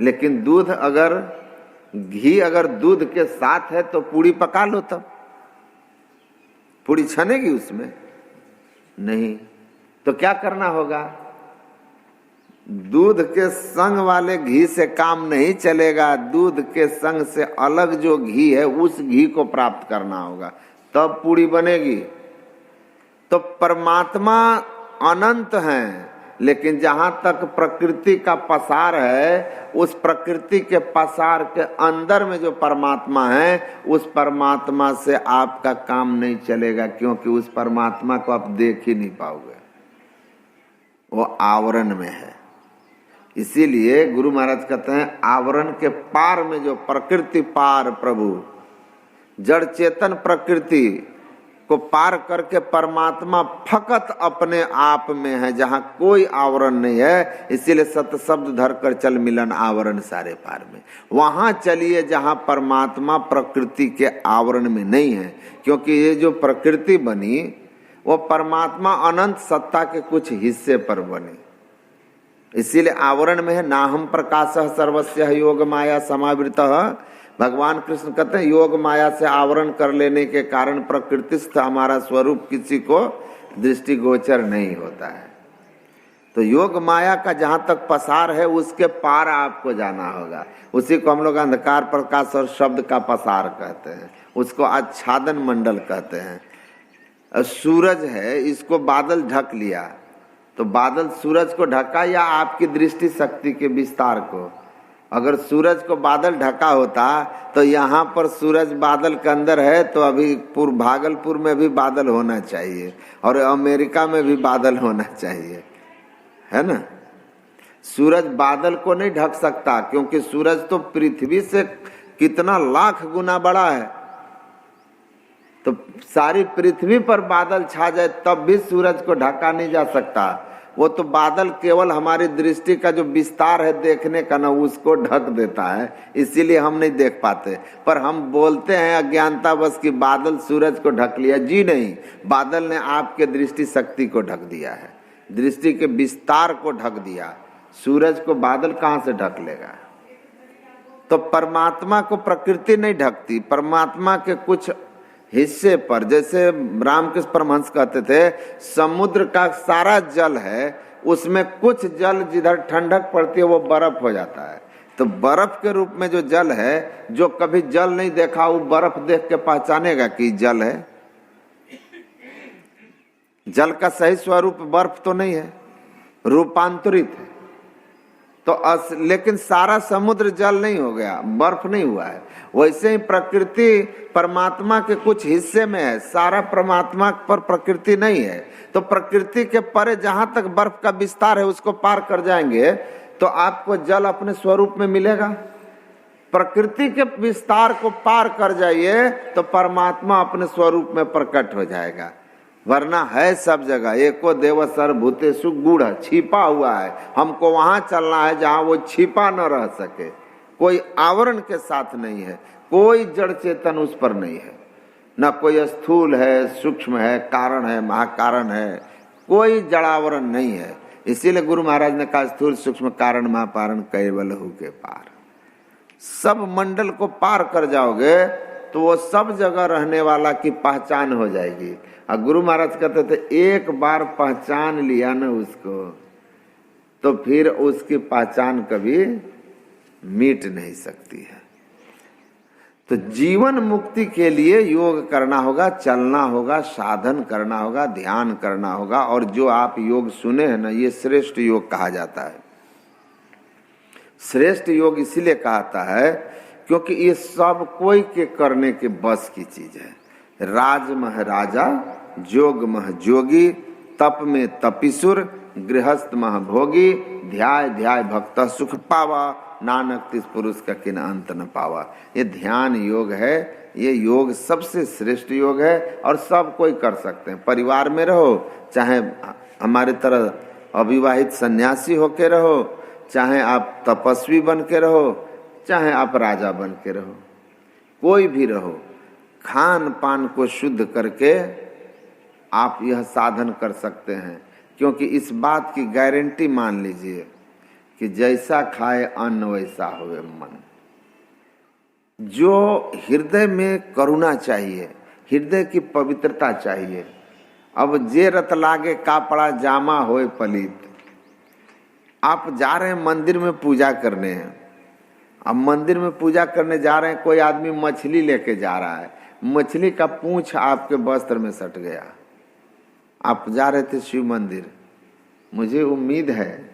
S1: लेकिन घी अगर दूध के साथ है तो पूड़ी पका लो, तब पूड़ी छनेगी उसमें? नहीं। तो क्या करना होगा? दूध के संग वाले घी से काम नहीं चलेगा, दूध के संग से अलग जो घी है उस घी को प्राप्त करना होगा, तब पूड़ी बनेगी। तो परमात्मा अनंत है, लेकिन जहां तक प्रकृति का पसार है, उस प्रकृति के पसार के अंदर में जो परमात्मा है, उस परमात्मा से आपका काम नहीं चलेगा, क्योंकि उस परमात्मा को आप देख ही नहीं पाओगे, वो आवरण में है। इसीलिए गुरु महाराज कहते हैं आवरण के पार में जो प्रकृति पार प्रभु, जड़ चेतन प्रकृति को पार करके परमात्मा फकत अपने आप में है, जहां कोई आवरण नहीं है। इसीलिए सत शब्द धर कर चल मिलन आवरण सारे पार में। वहां चलिए जहां परमात्मा प्रकृति के आवरण में नहीं है, क्योंकि ये जो प्रकृति बनी वो परमात्मा अनंत सत्ता के कुछ हिस्से पर बनी, इसीलिए आवरण में है। ना हम प्रकाशः सर्वस्य योग माया समावृतः। भगवान कृष्ण कहते हैं योग माया से आवरण कर लेने के कारण प्रकृतिस्थ हमारा स्वरूप किसी को दृष्टिगोचर नहीं होता है। तो योग माया का जहां तक पसार है उसके पार आपको जाना होगा। उसी को हम लोग अंधकार प्रकाश और शब्द का पसार कहते हैं, उसको आच्छादन मंडल कहते हैं। सूरज है, इसको बादल ढक लिया, तो बादल सूरज को ढका या आपकी दृष्टि शक्ति के विस्तार को? अगर सूरज को बादल ढका होता तो यहाँ पर सूरज बादल के अंदर है, तो अभी भागलपुर में भी बादल होना चाहिए और अमेरिका में भी बादल होना चाहिए, है ना। सूरज बादल को नहीं ढक सकता, क्योंकि सूरज तो पृथ्वी से कितना लाख गुना बड़ा है। तो सारी पृथ्वी पर बादल छा जाए तब भी सूरज को ढका नहीं जा सकता। वो तो बादल केवल हमारी दृष्टि का जो विस्तार है देखने का ना, उसको ढक देता है, इसीलिए हम नहीं देख पाते। पर हम बोलते हैं अज्ञानता बस कि बादल सूरज को ढक लिया। जी नहीं, बादल ने आपके दृष्टि शक्ति को ढक दिया है, दृष्टि के विस्तार को ढक दिया। सूरज को बादल कहाँ से ढक लेगा? तो परमात्मा को प्रकृति नहीं ढकती, परमात्मा के कुछ हिस्से पर, जैसे रामकृष्ण परमहंस कहते थे समुद्र का सारा जल है, उसमें कुछ जल जिधर ठंडक पड़ती है वो बर्फ हो जाता है। तो बर्फ के रूप में जो जल है, जो कभी जल नहीं देखा वो बर्फ देख के पहचानेगा कि जल है। जल का सही स्वरूप बर्फ तो नहीं है, रूपांतरित है। तो लेकिन सारा समुद्र जल नहीं हो गया, बर्फ नहीं हुआ है। वैसे ही प्रकृति परमात्मा के कुछ हिस्से में है, सारा परमात्मा पर प्रकृति नहीं है। तो प्रकृति के परे जहां तक बर्फ का विस्तार है उसको पार कर जाएंगे तो आपको जल अपने स्वरूप में मिलेगा। प्रकृति के विस्तार को पार कर जाइए तो परमात्मा अपने स्वरूप में प्रकट हो जाएगा। वरना है सब जगह, एको देव सर्वभूतेषु गूढ़, छिपा हुआ है। हमको वहां चलना है जहां वो छिपा न रह सके, कोई आवरण के साथ नहीं है, कोई जड़ चेतन उस पर नहीं है, न कोई स्थूल है, सूक्ष्म है, कारण है, महाकारण है, कोई जड़ावरण नहीं है। इसीलिए गुरु महाराज ने कहा स्थूल सूक्ष्म कारण महापारण केवल हु के पार। सब मंडल को पार कर जाओगे तो वो सब जगह रहने वाला की पहचान हो जाएगी। और गुरु महाराज कहते थे एक बार पहचान लिया ना उसको तो फिर उसकी पहचान कभी मिट नहीं सकती है। तो जीवन मुक्ति के लिए योग करना होगा, चलना होगा, साधन करना होगा, ध्यान करना होगा। और जो आप योग सुने हैं ना, ये श्रेष्ठ योग कहा जाता है। श्रेष्ठ योग इसीलिए कहता है क्योंकि ये सब कोई के करने के बस की चीज है। राज मह राजा, जोग मह जोगी, तप में तपिसुर, गृहस्थ मह भोगी, ध्याय ध्याय भक्त सुख पावा, नानक तिस पुरुष का किन अंत न पावा। ये ध्यान योग है, ये योग सबसे श्रेष्ठ योग है और सब कोई कर सकते हैं। परिवार में रहो, चाहे हमारे तरह अविवाहित सन्यासी होके रहो, चाहे आप तपस्वी बन के रहो, चाहे आप राजा बन के रहो, कोई भी रहो, खान पान को शुद्ध करके आप यह साधन कर सकते हैं। क्योंकि इस बात की गारंटी मान लीजिए कि जैसा खाए अन्न वैसा होवे मन। जो हृदय में करुणा चाहिए, हृदय की पवित्रता चाहिए। अब जे रत लागे कापड़ा जामा होए पलित। आप जा रहे हैं मंदिर में पूजा करने हैं, अब मंदिर में पूजा करने जा रहे हैं, कोई आदमी मछली लेके जा रहा है, मछली का पूंछ आपके वस्त्र में सट गया। आप जा रहे थे शिव मंदिर, मुझे उम्मीद है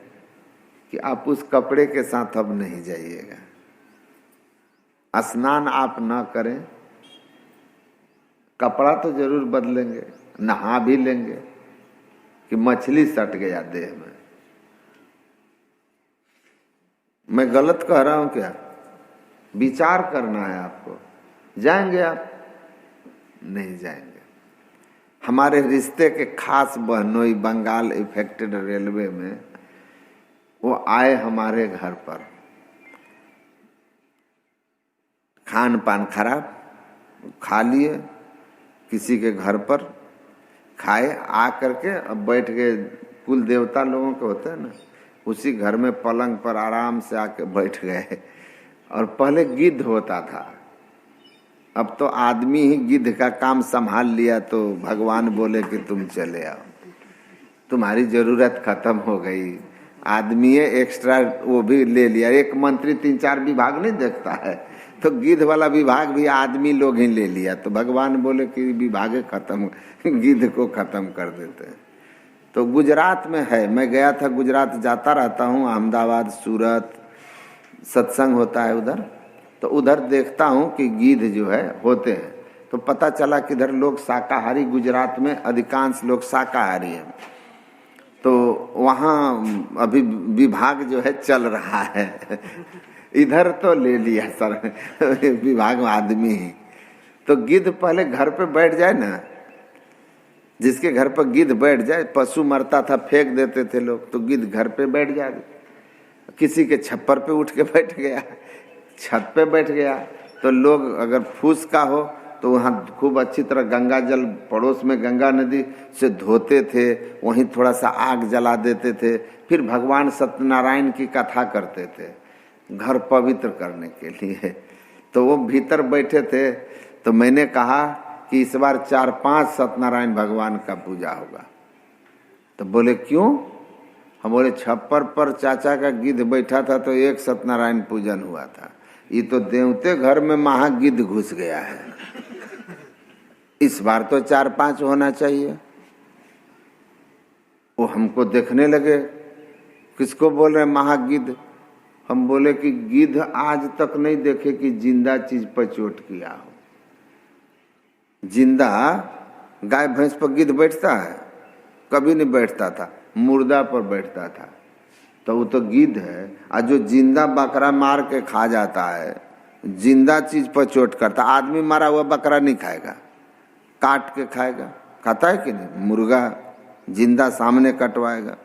S1: कि आप उस कपड़े के साथ अब नहीं जाइएगा। स्नान आप न करें, कपड़ा तो जरूर बदलेंगे, नहा भी लेंगे कि मछली सट गया देह में। मैं गलत कह रहा हूं क्या? विचार करना है आपको। जाएंगे आप? नहीं जाएंगे। हमारे रिश्ते के खास बहनोई बंगाल इफेक्टेड रेलवे में वो आए हमारे घर पर, खान पान खराब, खा लिए किसी के घर पर, खाए, आ करके अब बैठ गए। कुल देवता लोगों के होते हैं ना, उसी घर में पलंग पर आराम से आके बैठ गए। और पहले गिद्ध होता था, अब तो आदमी ही गिद्ध का काम संभाल लिया। तो भगवान बोले कि तुम चले आओ, तुम्हारी जरूरत खत्म हो गई। आदमी एक्स्ट्रा वो भी ले लिया। एक मंत्री 3-4 विभाग नहीं देखता है, तो गिद्ध वाला विभाग भी आदमी लोग ही ले लिया। तो भगवान बोले कि विभाग खत्म, गिद्ध को खत्म कर देते हैं। तो गुजरात में है, मैं गया था गुजरात, जाता रहता हूँ, अहमदाबाद, सूरत, सत्संग होता है उधर, तो उधर देखता हूँ कि गिद्ध जो है होते हैं। तो पता चला कि इधर लोग शाकाहारी, गुजरात में अधिकांश लोग शाकाहारी हैं। तो वहाँ अभी विभाग जो है चल रहा है। इधर तो ले लिया सर विभाग आदमी ही। तो गिद्ध पहले घर पे बैठ जाए ना, जिसके घर पर गिद्ध बैठ जाए, पशु मरता था फेंक देते थे लोग, तो गिद्ध घर पे बैठ जाए। किसी के छप्पर पे उठ के बैठ गया, छत पे बैठ गया, तो लोग अगर फूस का हो तो वहाँ खूब अच्छी तरह गंगा जल, पड़ोस में गंगा नदी से धोते थे, वहीं थोड़ा सा आग जला देते थे, फिर भगवान सत्यनारायण की कथा करते थे घर पवित्र करने के लिए। तो वो भीतर बैठे थे, तो मैंने कहा कि इस बार 4-5 सत्यनारायण भगवान का पूजा होगा। तो बोले क्यों? हम बोले छप्पर पर चाचा का गिद्ध बैठा था तो एक सत्यनारायण पूजन हुआ था, ये तो देवते घर में महा गिद्ध घुस गया है, इस बार तो 4-5 होना चाहिए। वो हमको देखने लगे, किसको बोल रहे महागिद्ध? हम बोले कि गिद्ध आज तक नहीं देखे कि जिंदा चीज पर चोट किया हो। जिंदा गाय भैंस पर गिद्ध बैठता है? कभी नहीं बैठता था, मुर्दा पर बैठता था। तो वो तो गिद्ध है। और जो जिंदा बकरा मार के खा जाता है, जिंदा चीज पर चोट करता, आदमी मारा हुआ बकरा नहीं खाएगा, काट के खाएगा। खाता है कि नहीं? मुर्गा जिंदा सामने कटवाएगा।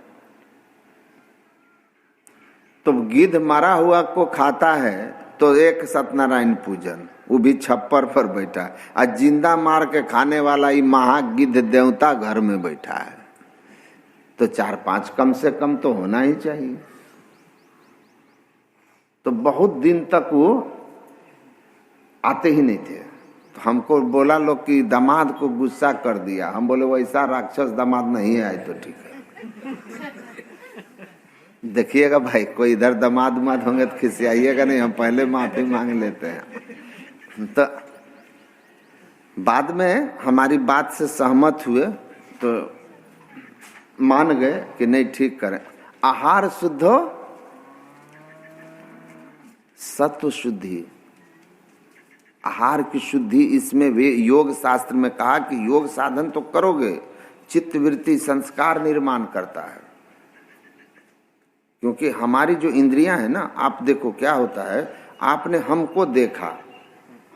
S1: तो गिद्ध मारा हुआ को खाता है तो एक सत्यनारायण पूजन, वो भी छप्पर पर बैठा। और जिंदा मार के खाने वाला ये महागिद्ध देवता घर में बैठा है। तो 4-5 कम से कम तो होना ही चाहिए। तो बहुत दिन तक वो आते ही नहीं थे। तो हमको बोला लोग कि दामाद को गुस्सा कर दिया। हम बोले वैसा राक्षस दामाद नहीं आए तो ठीक है। देखिएगा भाई, कोई इधर दामाद होंगे तो खिसियाइएगा नहीं, हम पहले माफी मांग लेते हैं। तो बाद में हमारी बात से सहमत हुए तो मान गए कि नहीं ठीक करें। आहार शुद्ध हो, सत्व शुद्धि, आहार की शुद्धि, इसमें वे योग शास्त्र में कहा कि योग साधन तो करोगे, चित्त वृत्ति संस्कार निर्माण करता है। क्योंकि हमारी जो इंद्रियां है ना, आप देखो क्या होता है, आपने हमको देखा,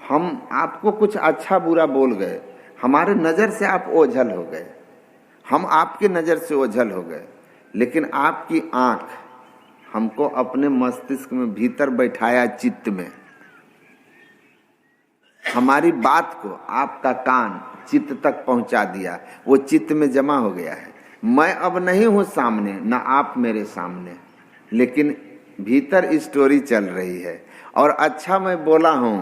S1: हम आपको कुछ अच्छा बुरा बोल गए, हमारे नजर से आप ओझल हो गए, हम आपके नजर से ओझल हो गए, लेकिन आपकी आंख हमको अपने मस्तिष्क में भीतर बैठाया, चित्त में। हमारी बात को आपका कान चित्त तक पहुंचा दिया, वो चित्त में जमा हो गया है। मैं अब नहीं हूं सामने, ना आप मेरे सामने, लेकिन भीतर स्टोरी चल रही है। और अच्छा मैं बोला हूं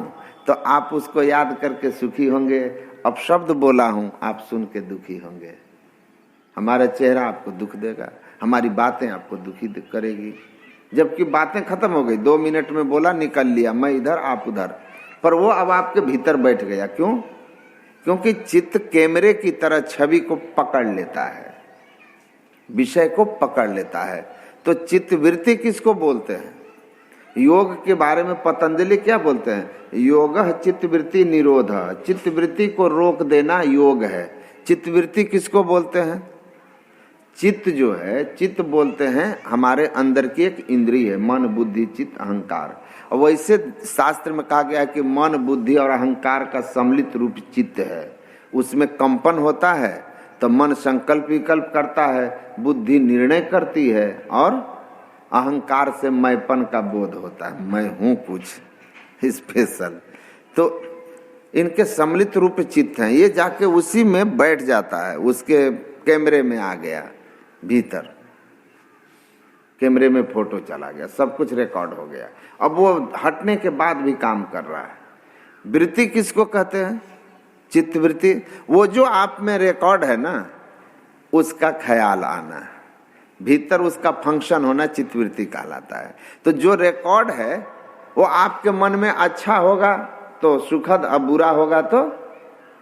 S1: तो आप उसको याद करके सुखी होंगे, अपशब्द बोला हूं आप सुन के दुखी होंगे। हमारा चेहरा आपको दुख देगा, हमारी बातें आपको दुखी करेगी। जबकि बातें खत्म हो गई, 2 मिनट में बोला निकल लिया, मैं इधर आप उधर, पर वो अब आपके भीतर बैठ गया। क्यों? क्योंकि चित्त कैमरे की तरह छवि को पकड़ लेता है, विषय को पकड़ लेता है। तो चित्त वृत्ति किसको बोलते हैं? योग के बारे में पतंजलि क्या बोलते हैं? योगः चित्त वृत्ति निरोध। चित्त वृत्ति को रोक देना योग है। चित्त वृत्ति किसको बोलते हैं? चित्त जो है, चित्त बोलते हैं हमारे अंदर की एक इंद्रिय है, मन बुद्धि चित्त अहंकार। और वैसे शास्त्र में कहा गया है कि मन बुद्धि और अहंकार का सम्मिलित रूप चित्त है। उसमें कंपन होता है तो मन संकल्प विकल्प करता है, बुद्धि निर्णय करती है, और अहंकार से मैंपन का बोध होता है, मैं हूं कुछ स्पेशल। तो इनके सम्मिलित रूप चित्त हैं। ये जाके उसी में बैठ जाता है, उसके कैमरे में आ गया, भीतर कैमरे में फोटो चला गया, सब कुछ रिकॉर्ड हो गया। अब वो हटने के बाद भी काम कर रहा है। वृत्ति किसको कहते हैं? चित्त वृत्ति। वो जो आप में रिकॉर्ड है ना, उसका ख्याल आना, भीतर उसका फंक्शन होना चित्त वृत्ति कहलाता है। तो जो रिकॉर्ड है वो आपके मन में अच्छा होगा तो सुखद, और बुरा होगा तो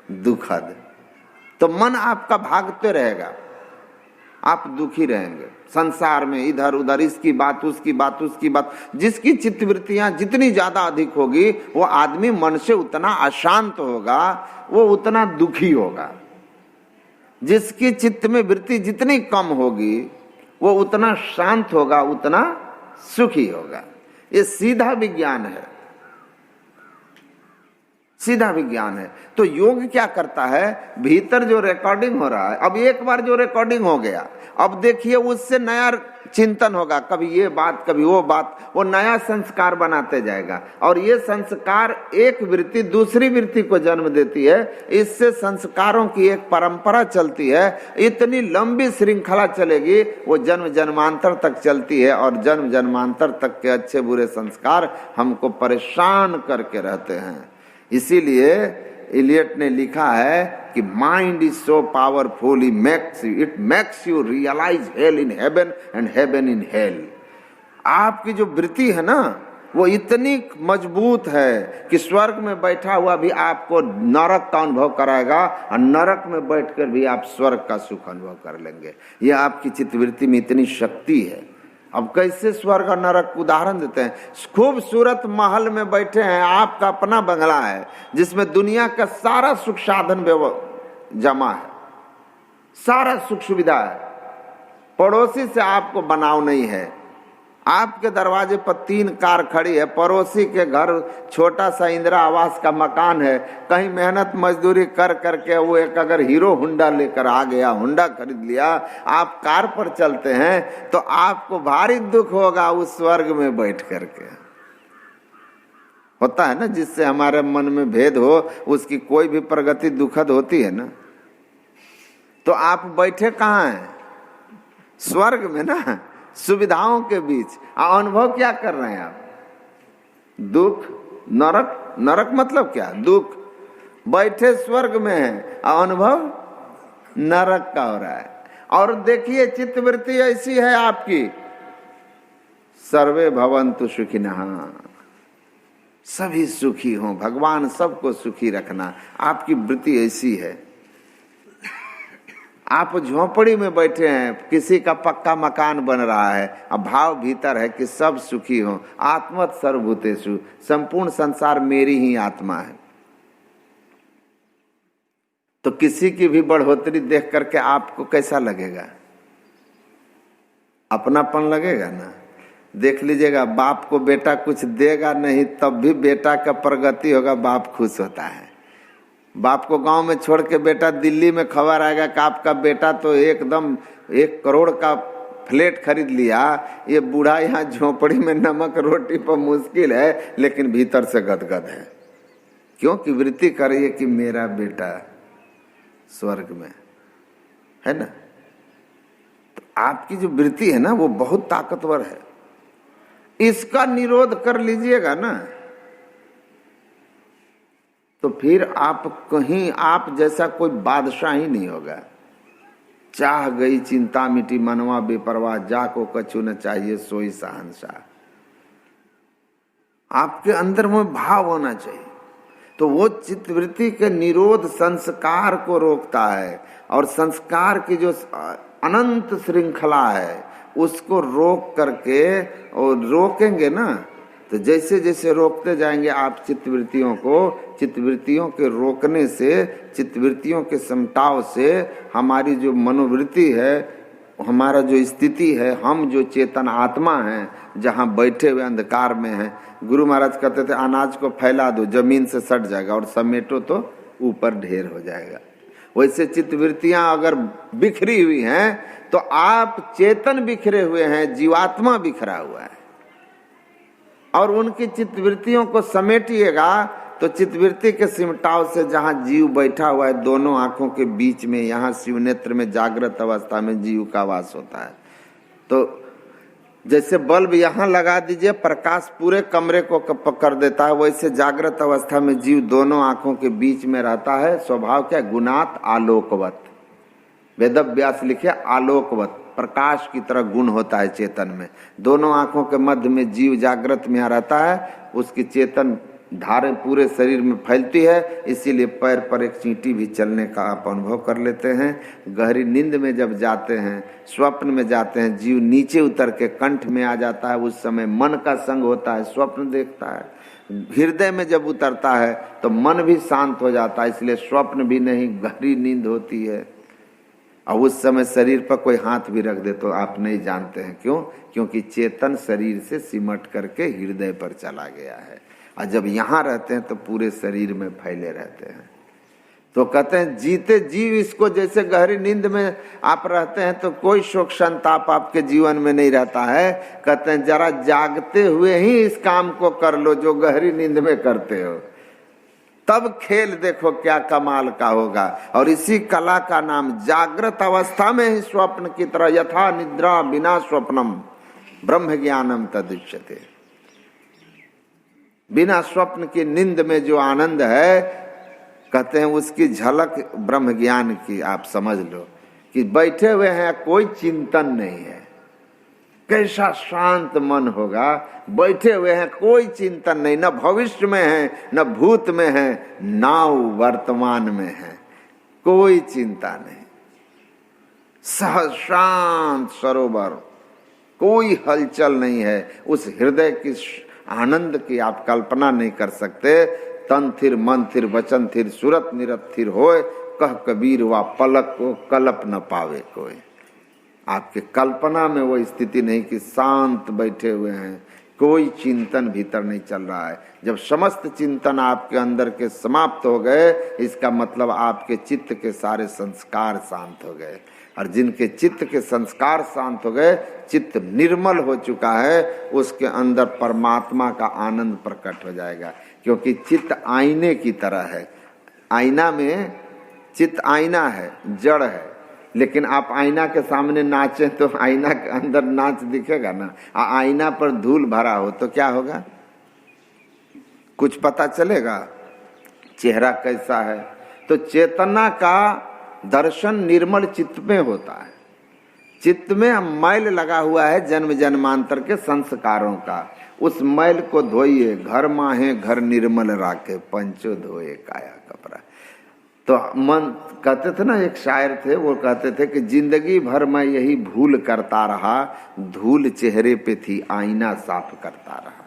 S1: दुखद। तो मन आपका भागते रहेगा, आप दुखी रहेंगे संसार में, इधर उधर, इसकी बात उसकी बात उसकी बात। जिसकी चित्तवृत्तियां जितनी ज्यादा अधिक होगी, वो आदमी मन से उतना अशांत होगा, वो उतना दुखी होगा। जिसकी चित्त में वृत्ति जितनी कम होगी, वो उतना शांत होगा, उतना सुखी होगा। ये सीधा विज्ञान है, सीधा विज्ञान है। तो योग क्या करता है? भीतर जो रिकॉर्डिंग हो रहा है, अब एक बार जो रिकॉर्डिंग हो गया, अब देखिए उससे नया चिंतन होगा, कभी ये बात कभी वो बात, वो नया संस्कार बनाते जाएगा। और ये संस्कार एक वृत्ति दूसरी वृत्ति को जन्म देती है। इससे संस्कारों की एक परंपरा चलती है, इतनी लंबी श्रृंखला चलेगी, वो जन्म जन्मांतर तक चलती है। और जन्म जन्मांतर तक के अच्छे बुरे संस्कार हमको परेशान करके रहते हैं। इसीलिए इलियट ने लिखा है कि mind is so powerful, it makes you realise hell in heaven and heaven in hell. आपकी जो वृत्ति है ना, वो इतनी मजबूत है कि स्वर्ग में बैठा हुआ भी आपको नरक का अनुभव कराएगा, और नरक में बैठकर भी आप स्वर्ग का सुख अनुभव कर लेंगे। यह आपकी चित्तवृत्ति में इतनी शक्ति है। अब कैसे स्वर्ग और नरक उदाहरण देते हैं। खूबसूरत महल में बैठे हैं, आपका अपना बंगला है जिसमें दुनिया का सारा सुख साधन जमा है, सारा सुख सुविधा है। पड़ोसी से आपको बनाव नहीं है, आपके दरवाजे पर 3 कार खड़ी है, पड़ोसी के घर छोटा सा इंदिरा आवास का मकान है, कहीं मेहनत मजदूरी कर करके वो एक अगर हीरो हुंडा लेकर आ गया, हुंडा खरीद लिया, आप कार पर चलते हैं, तो आपको भारी दुख होगा उस स्वर्ग में बैठ करके। होता है ना, जिससे हमारे मन में भेद हो, उसकी कोई भी प्रगति दुखद होती है ना। तो आप बैठे कहाँ हैं? स्वर्ग में ना, सुविधाओं के बीच। अनुभव क्या कर रहे हैं आप? दुख, नरक। नरक मतलब क्या? दुख। बैठे स्वर्ग में हैं, अनुभव नरक का हो रहा है। और देखिए चित्तवृत्ति ऐसी है आपकी, सर्वे भवन्तु सुखिनः, सभी सुखी हों, भगवान सबको सुखी रखना। आपकी वृत्ति ऐसी है। आप झोपड़ी में बैठे हैं, किसी का पक्का मकान बन रहा है, अब भाव भीतर है कि सब सुखी हों। आत्मत सर्वभूतेषु, संपूर्ण संसार मेरी ही आत्मा है। तो किसी की भी बढ़ोतरी देख करके आपको कैसा लगेगा? अपनापन लगेगा ना। देख लीजिएगा, बाप को बेटा कुछ देगा नहीं तब भी बेटा का प्रगति होगा, बाप खुश होता है। बाप को गांव में छोड़ के बेटा दिल्ली में खबर आएगा कि आपका बेटा तो एकदम 1 करोड़ का फ्लैट खरीद लिया, ये बूढ़ा यहाँ झोपड़ी में नमक रोटी पर मुश्किल है, लेकिन भीतर से गदगद है। क्योंकि वृत्ति कर रही है कि मेरा बेटा स्वर्ग में है ना। तो आपकी जो वृत्ति है ना वो बहुत ताकतवर है। इसका निरोध कर लीजिएगा ना तो फिर आप कहीं आप जैसा कोई बादशाह ही नहीं होगा। चाह गई चिंता मिटी मनवा बेपरवाह, जाको कछु न चाहिए सोई शहंशाह। आपके अंदर में भाव होना चाहिए। तो वो चित्तवृत्ति के निरोध संस्कार को रोकता है, और संस्कार की जो अनंत श्रृंखला है उसको रोक करके, और रोकेंगे ना तो जैसे जैसे रोकते जाएंगे आप चित्तवृत्तियों को, चित्तवृत्तियों के रोकने से, चित्तवृत्तियों के समटाव से हमारी जो मनोवृत्ति है, हमारा जो स्थिति है, हम जो चेतन आत्मा हैं जहाँ बैठे हुए अंधकार में हैं। गुरु महाराज कहते थे अनाज को फैला दो जमीन से सट जाएगा, और समेटो तो ऊपर ढेर हो जाएगा। वैसे चित्तवृत्तियां अगर बिखरी हुई हैं तो आप चेतन बिखरे हुए हैं, जीवात्मा बिखरा हुआ है। और उनकी चित्तवृत्तियों को समेटिएगा तो चित्तवृत्ति के सिमटाव से जहाँ जीव बैठा हुआ है दोनों आंखों के बीच में, यहाँ शिव नेत्र में जागृत अवस्था में जीव का वास होता है। तो जैसे बल्ब यहाँ लगा दीजिए प्रकाश पूरे कमरे को पकड़ देता है, वैसे जागृत अवस्था में जीव दोनों आंखों के बीच में रहता है। स्वभाव क्या? गुणात आलोकवत। वेदव्यास लिखे आलोकवत, प्रकाश की तरह गुण होता है चेतन में। दोनों आंखों के मध्य में जीव जागृत में रहता है, उसकी चेतन धारें पूरे शरीर में फैलती है, इसीलिए पैर पर एक चींटी भी चलने का आप अनुभव कर लेते हैं। गहरी नींद में जब जाते हैं, स्वप्न में जाते हैं, जीव नीचे उतर के कंठ में आ जाता है, उस समय मन का संग होता है, स्वप्न देखता है। हृदय में जब उतरता है तो मन भी शांत हो जाता है, इसलिए स्वप्न भी नहीं, गहरी नींद होती है। और उस समय शरीर पर कोई हाथ भी रख दे तो आप नहीं जानते हैं। क्यों? क्योंकि चेतन शरीर से सिमट करके हृदय पर चला गया है, और जब यहाँ रहते हैं तो पूरे शरीर में फैले रहते हैं। तो कहते हैं जीते जीव इसको, जैसे गहरी नींद में आप रहते हैं तो कोई शोक संताप आपके जीवन में नहीं रहता है। कहते हैं जरा जागते हुए ही इस काम को कर लो जो गहरी नींद में करते हो, तब खेल देखो क्या कमाल का होगा। और इसी कला का नाम जागृत अवस्था में ही स्वप्न की तरह, यथा निद्रा बिना स्वप्नम ब्रह्म ज्ञानम तदुच्यते। बिना स्वप्न की नींद में जो आनंद है, कहते हैं उसकी झलक ब्रह्म ज्ञान की आप समझ लो कि बैठे हुए हैं, कोई चिंतन नहीं है। कैसा शांत मन होगा, बैठे हुए हैं, कोई चिंतन नहीं, न भविष्य में है न भूत में है, नाव वर्तमान में है, कोई चिंता नहीं। सहज शांत सरोवर, कोई हलचल नहीं है। उस हृदय की आनंद की आप कल्पना नहीं कर सकते। तन थिर मन थिर वचन थिर सूरत निरत थिर होए, कह कबीर वा पलक को कल्प न पावे कोई। आपके कल्पना में वो स्थिति नहीं कि शांत बैठे हुए हैं, कोई चिंतन भीतर नहीं चल रहा है। जब समस्त चिंतन आपके अंदर के समाप्त हो गए, इसका मतलब आपके चित्त के सारे संस्कार शांत हो गए। और जिनके चित्त के संस्कार शांत हो गए, चित्त निर्मल हो चुका है, उसके अंदर परमात्मा का आनंद प्रकट हो जाएगा। क्योंकि चित्त आईने की तरह है। आईना में चित्त आईना है, जड़ है, लेकिन आप आईना के सामने नाचें तो आईना के अंदर नाच दिखेगा ना। आईना पर धूल भरा हो तो क्या होगा? कुछ पता चलेगा चेहरा कैसा है? तो चेतना का दर्शन निर्मल चित्त में होता है। चित्त में मैल लगा हुआ है जन्म जन्मांतर के संस्कारों का, उस मैल को धोइए। घर माहे घर निर्मल राखे, पंचो धोए काया कपड़ा। तो मन कहते थे ना, एक शायर थे, वो कहते थे कि जिंदगी भर मैं यही भूल करता रहा, धूल चेहरे पे थी आईना साफ करता रहा।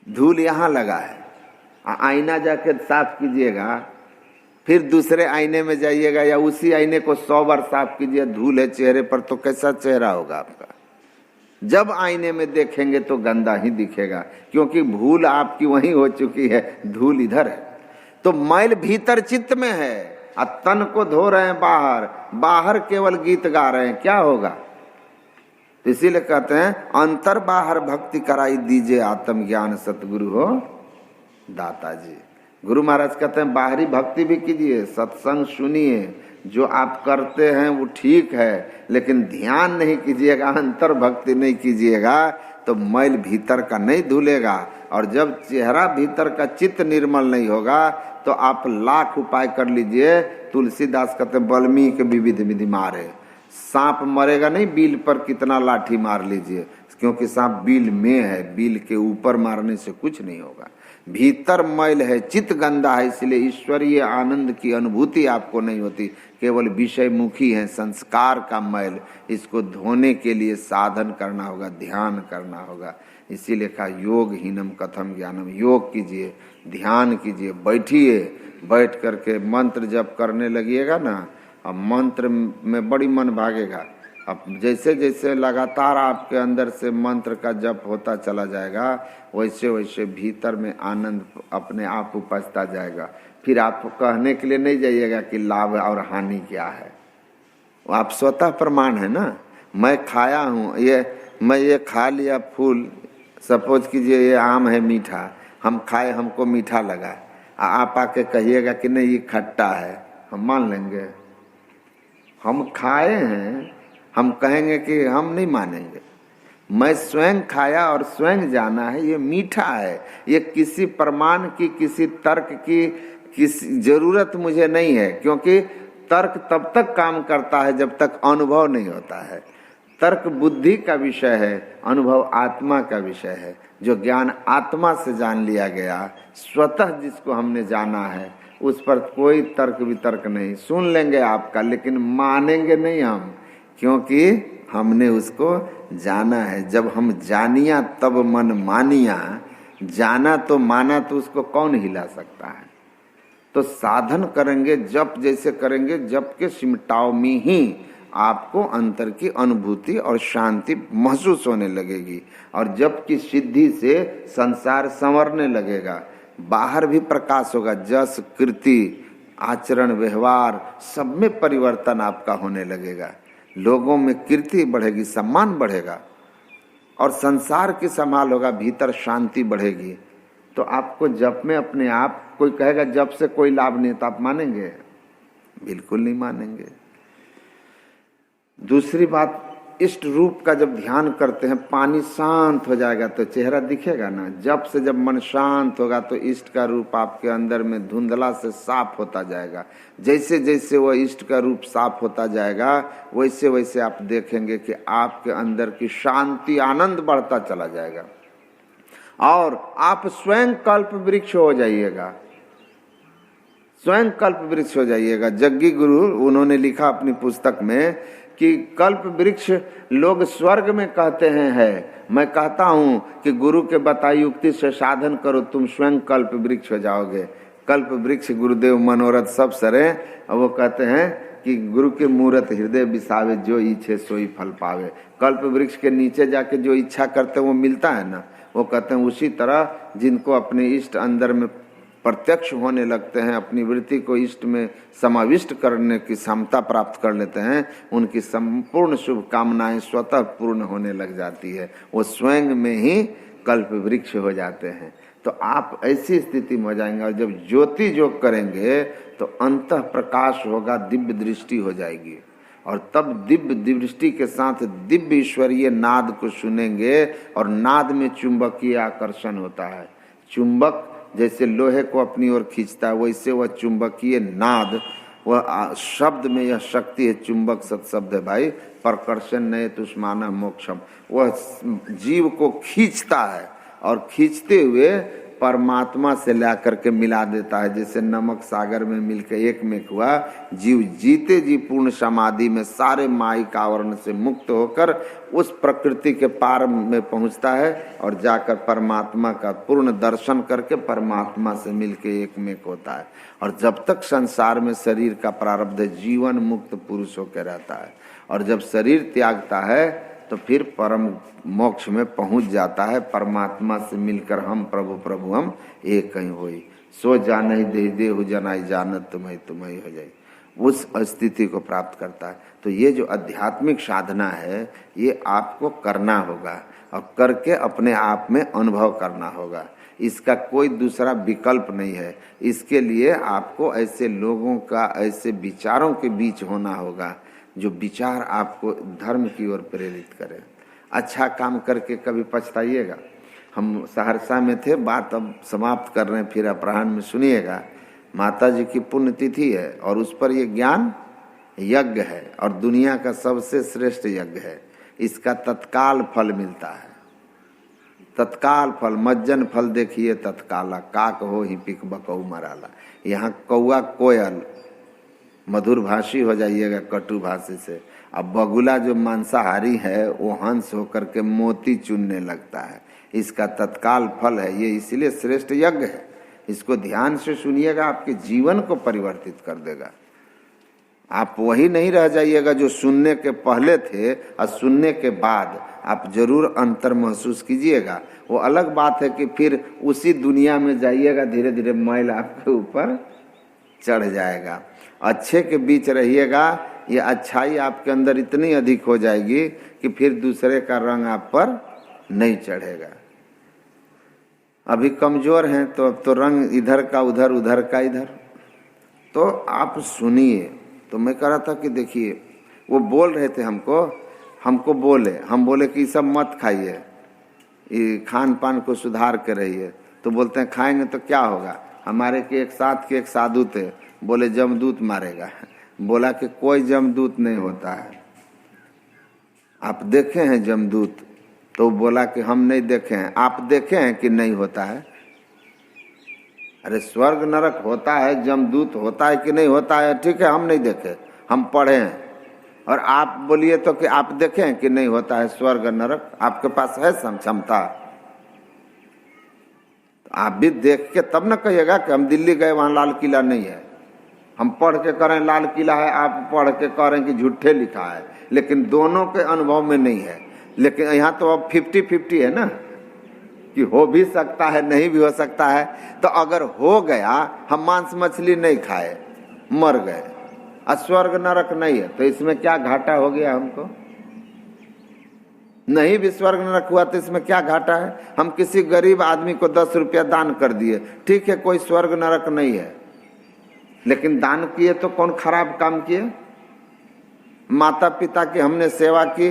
S1: धूल यहाँ लगा है, आईना जाके साफ कीजिएगा फिर दूसरे आईने में जाइएगा या उसी आईने को 100 बार साफ कीजिए, धूल है चेहरे पर तो कैसा चेहरा होगा आपका। जब आईने में देखेंगे तो गंदा ही दिखेगा, क्योंकि भूल आपकी वहीं हो चुकी है, धूल इधर है। तो मैल भीतर चित्त में है और तन को धो रहे हैं बाहर, बाहर केवल गीत गा रहे हैं, क्या होगा। इसीलिए कहते हैं अंतर बाहर भक्ति कराई दीजिए, आत्मज्ञान सतगुरु हो दाता जी। गुरु महाराज कहते हैं बाहरी भक्ति भी कीजिए, सत्संग सुनिए, जो आप करते हैं वो ठीक है, लेकिन ध्यान नहीं कीजिएगा, अंतर भक्ति नहीं कीजिएगा तो मैल भीतर का नहीं धुलेगा। और जब चेहरा भीतर का चित्त निर्मल नहीं होगा तो आप लाख उपाय कर लीजिए। तुलसीदास कहते हैं वाल्मीकि विविध विधि मारे, सांप मरेगा नहीं, बील पर कितना लाठी मार लीजिए, क्योंकि सांप बील में है, बील के ऊपर मारने से कुछ नहीं होगा। भीतर मैल है, चित्त गंदा है, इसलिए ईश्वरीय आनंद की अनुभूति आपको नहीं होती, केवल विषय मुखी है, संस्कार का मैल। इसको धोने के लिए साधन करना होगा, ध्यान करना होगा। इसीलिए कहा योग हीनम कथम ज्ञानम, योग कीजिए, ध्यान कीजिए, बैठिए, बैठ करके मंत्र जप करने लगिएगा ना, अब मंत्र में बड़ी मन भागेगा। अब जैसे जैसे लगातार आपके अंदर से मंत्र का जप होता चला जाएगा, वैसे वैसे भीतर में आनंद अपने आप उपजता जाएगा। फिर आप कहने के लिए नहीं जाइएगा कि लाभ और हानि क्या है, आप स्वतः प्रमाण है ना। मैं खाया हूँ, मैं ये खा लिया फूल, सपोज कीजिए ये आम है मीठा, हम खाए, हमको मीठा लगा, आप आके कहिएगा कि नहीं ये खट्टा है, हम मान लेंगे। हम खाए हैं, हम कहेंगे कि हम नहीं मानेंगे। मैं स्वयं खाया और स्वयं जाना है ये मीठा है, ये किसी प्रमाण की, किसी तर्क की किसी जरूरत मुझे नहीं है, क्योंकि तर्क तब तक काम करता है जब तक अनुभव नहीं होता है। तर्क बुद्धि का विषय है, अनुभव आत्मा का विषय है। जो ज्ञान आत्मा से जान लिया गया, स्वतः जिसको हमने जाना है, उस पर कोई तर्क वितर्क नहीं। सुन लेंगे आपका, लेकिन मानेंगे नहीं हम, क्योंकि हमने उसको जाना है। जब हम जानिया तब मन मानिया, जाना तो माना तो उसको कौन हिला सकता है। तो साधन करेंगे, जप जैसे करेंगे, जप के सिमटाव में ही आपको अंतर की अनुभूति और शांति महसूस होने लगेगी, और जप की सिद्धि से संसार संवरने लगेगा, बाहर भी प्रकाश होगा, जस कृति आचरण व्यवहार सब में परिवर्तन आपका होने लगेगा। लोगों में कीर्ति बढ़ेगी, सम्मान बढ़ेगा, और संसार की संभाल होगा, भीतर शांति बढ़ेगी। तो आपको जप में अपने आप, कोई कहेगा जप से कोई लाभ नहीं, तो आप मानेंगे? बिल्कुल नहीं मानेंगे। दूसरी बात, इष्ट रूप का जब ध्यान करते हैं, पानी शांत हो जाएगा तो चेहरा दिखेगा ना। जब से जब मन शांत होगा तो इष्ट का रूप आपके अंदर में धुंधला से साफ होता जाएगा। जैसे जैसे वह इष्ट का रूप साफ होता जाएगा, वैसे वैसे आप देखेंगे कि आपके अंदर की शांति आनंद बढ़ता चला जाएगा, और आप स्वयं कल्प वृक्ष हो जाइएगा, स्वयं कल्प वृक्ष हो जाइएगा। जग्गी गुरु उन्होंने लिखा अपनी पुस्तक में कि कल्प वृक्ष लोग स्वर्ग में कहते हैं है, मैं कहता हूँ कि गुरु के बताई युक्ति से साधन करो, तुम स्वयं कल्प वृक्ष हो जाओगे। कल्प वृक्ष गुरुदेव मनोरथ सब सरे, और वो कहते हैं कि गुरु के मूरत हृदय बिसावे, जो इच्छे सोई फल पावे। कल्प वृक्ष के नीचे जाके जो इच्छा करते हैं वो मिलता है ना। वो कहते हैं उसी तरह जिनको अपने इष्ट अंदर में प्रत्यक्ष होने लगते हैं, अपनी वृत्ति को इष्ट में समाविष्ट करने की क्षमता प्राप्त कर लेते हैं, उनकी संपूर्ण शुभकामनाएं स्वतः पूर्ण होने लग जाती है, वो स्वयं में ही कल्प वृक्ष हो जाते हैं। तो आप ऐसी स्थिति में हो जाएंगे, और जब ज्योति योग करेंगे तो अंतः प्रकाश होगा, दिव्य दृष्टि हो जाएगी, और तब दिव्य दृष्टि के साथ दिव्य ईश्वरीय नाद को सुनेंगे, और नाद में चुंबकीय आकर्षण होता है। चुंबक जैसे लोहे को अपनी ओर खींचता है, वैसे वह चुंबकीय नाद, वह शब्द में यह शक्ति है। चुंबक सत्शब्द है भाई, प्रकर्षण नये तुष्माना मोक्षम, वह जीव को खींचता है, और खींचते हुए परमात्मा से ला करके मिला देता है। जैसे नमक सागर में मिलकर एक में हुआ, जीव जीते जी पूर्ण समाधि में सारे मायिक आवरण से मुक्त होकर उस प्रकृति के पार में पहुंचता है और जाकर परमात्मा का पूर्ण दर्शन करके परमात्मा से मिलकर एक में होता है। और जब तक संसार में शरीर का प्रारब्ध जीवन मुक्त पुरुष होकर रहता है, और जब शरीर त्यागता है तो फिर परम मोक्ष में पहुंच जाता है। परमात्मा से मिलकर हम प्रभु प्रभु हम एक ही होई, सो जानहि देहि देहु जनाई जानत तुम्हें तुम्हें हो जाए, उस स्थिति को प्राप्त करता है। तो ये जो आध्यात्मिक साधना है ये आपको करना होगा और करके अपने आप में अनुभव करना होगा। इसका कोई दूसरा विकल्प नहीं है। इसके लिए आपको ऐसे लोगों का, ऐसे विचारों के बीच होना होगा जो विचार आपको धर्म की ओर प्रेरित करे। अच्छा काम करके कभी पछताइएगा। हम सहरसा में थे, बात अब समाप्त कर रहे हैं, फिर अपराह्न में सुनिएगा। माता जी की पुण्यतिथि है और उस पर ये ज्ञान यज्ञ है और दुनिया का सबसे श्रेष्ठ यज्ञ है। इसका तत्काल फल मिलता है, तत्काल फल। मज्जन फल देखिए तत्काला, काक हो ही पिक बकऊ मराला। यहाँ कौआ कोयल मधुर भाषी हो जाइएगा कटु भाषी से। अब बगुला जो मांसाहारी है वो हंस होकर के मोती चुनने लगता है। इसका तत्काल फल है। ये इसलिए श्रेष्ठ यज्ञ है। इसको ध्यान से सुनिएगा, आपके जीवन को परिवर्तित कर देगा। आप वही नहीं रह जाइएगा जो सुनने के पहले थे, और सुनने के बाद आप जरूर अंतर महसूस कीजिएगा। वो अलग बात है कि फिर उसी दुनिया में जाइएगा, धीरे धीरे मैल आपके ऊपर चढ़ जाएगा। अच्छे के बीच रहिएगा, ये अच्छाई आपके अंदर इतनी अधिक हो जाएगी कि फिर दूसरे का रंग आप पर नहीं चढ़ेगा। अभी कमजोर हैं तो अब तो रंग इधर का उधर, उधर का इधर। तो आप सुनिए। तो मैं कह रहा था कि देखिए, वो बोल रहे थे हमको बोले, हम बोले कि सब मत खाइए, ये खान पान को सुधार के रहिए। तो बोलते हैं खाएंगे तो क्या होगा। हमारे के एक साथ के एक साधु थे, बोले जमदूत मारेगा। बोला कि कोई जमदूत नहीं होता है, आप देखे हैं जमदूत? तो बोला कि हम नहीं देखे हैं। आप देखे हैं कि नहीं होता है? अरे स्वर्ग नरक होता है, जमदूत होता है कि नहीं होता है? ठीक है, हम नहीं देखे, हम पढ़े हैं। और आप बोलिए तो कि आप देखे हैं कि नहीं होता है स्वर्ग नरक? आपके पास है क्षमता? आप भी देख के तब न कहिएगा कि हम दिल्ली गए वहां लाल किला नहीं है। हम पढ़ के करें लाल किला है, आप पढ़ के करें कि झूठे लिखा है, लेकिन दोनों के अनुभव में नहीं है। लेकिन यहाँ तो अब 50-50 है ना, कि हो भी सकता है नहीं भी हो सकता है। तो अगर हो गया, हम मांस मछली नहीं खाए, मर गए, स्वर्ग नरक नहीं है, तो इसमें क्या घाटा हो गया हमको? नहीं भी स्वर्ग नरक हुआ तो इसमें क्या घाटा है? हम किसी गरीब आदमी को 10 रुपया दान कर दिए, ठीक है, कोई स्वर्ग नरक नहीं है, लेकिन दान किए तो कौन खराब काम किए? माता पिता की हमने सेवा की,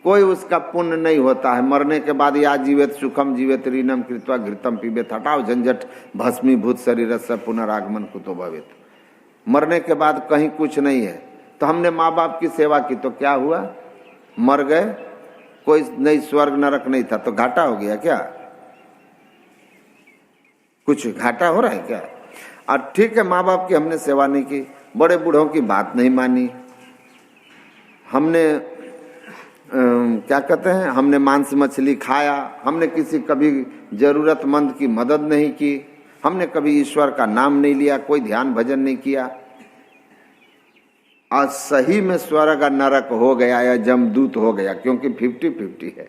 S1: कोई उसका पुण्य नहीं होता है। मरने के बाद या जीवेत सुखम जीवेत ऋणम कृत्वा घृतम पीबेत, हटाओ झंझट भस्मीभूत शरीर से पुनरागमन कुतो भवेत। मरने के बाद कहीं कुछ नहीं है। तो हमने माँ बाप की सेवा की तो क्या हुआ? मर गए, कोई नहीं, स्वर्ग नरक नहीं था, तो घाटा हो गया क्या? कुछ घाटा हो रहा है क्या? और ठीक है, माँ बाप की हमने सेवा नहीं की, बड़े बूढ़ों की बात नहीं मानी, हमने क्या कहते हैं, हमने मांस मछली खाया, हमने किसी कभी जरूरतमंद की मदद नहीं की, हमने कभी ईश्वर का नाम नहीं लिया, कोई ध्यान भजन नहीं किया, आज सही में स्वर्ग नरक हो गया या जमदूत हो गया, क्योंकि 50-50 है।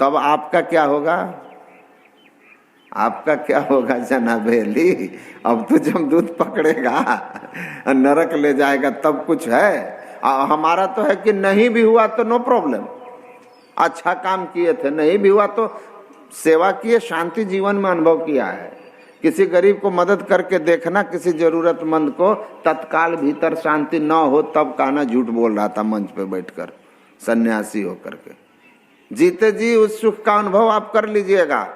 S1: तब आपका क्या होगा? आपका क्या होगा जनाबेली? अब तो जमदूत पकड़ेगा, नरक ले जाएगा, तब कुछ है। हमारा तो है कि नहीं भी हुआ तो नो प्रॉब्लम, अच्छा काम किए थे, नहीं भी हुआ तो सेवा किए, शांति जीवन में अनुभव किया है। किसी गरीब को मदद करके देखना, किसी जरूरतमंद को, तत्काल भीतर शांति न हो तब कहना झूठ बोल रहा था मंच पे बैठकर, सन्यासी होकर के। जीते जी उस सुख का अनुभव आप कर लीजिएगा,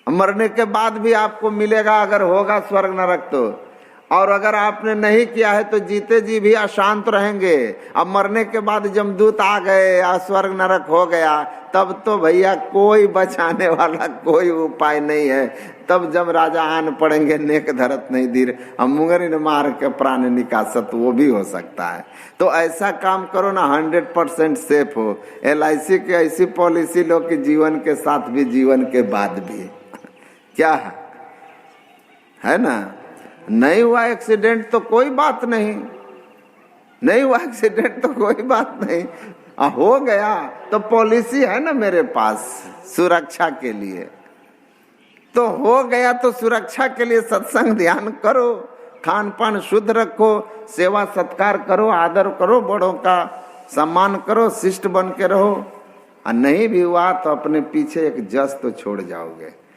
S1: मरने के बाद भी आपको मिलेगा, अगर होगा स्वर्ग नरक तो। और अगर आपने नहीं किया है तो जीते जी भी अशांत रहेंगे। अब मरने के बाद जमदूत आ गए या स्वर्ग नरक हो गया, तब तो भैया कोई बचाने वाला कोई उपाय नहीं है। तब जब राजा आन पड़ेंगे नेक धरत नहीं धीर, हम मुंगरी ने मार के प्राण निकासत, वो भी हो सकता है। तो ऐसा काम करो ना 100% सेफ हो। LIC की ऐसी पॉलिसी लो कि जीवन के साथ भी जीवन के बाद भी क्या है ना। नहीं हुआ एक्सीडेंट तो कोई बात नहीं, नहीं हुआ एक्सीडेंट तो कोई बात नहीं, हो गया तो पॉलिसी है ना मेरे पास सुरक्षा के लिए। तो हो गया तो सुरक्षा के लिए सत्संग ध्यान करो, खान पान शुद्ध रखो, सेवा सत्कार करो, आदर करो, बड़ों का सम्मान करो, शिष्ट बन के रहो। और नहीं भी हुआ तो अपने पीछे एक जस तो छोड़ जाओगे।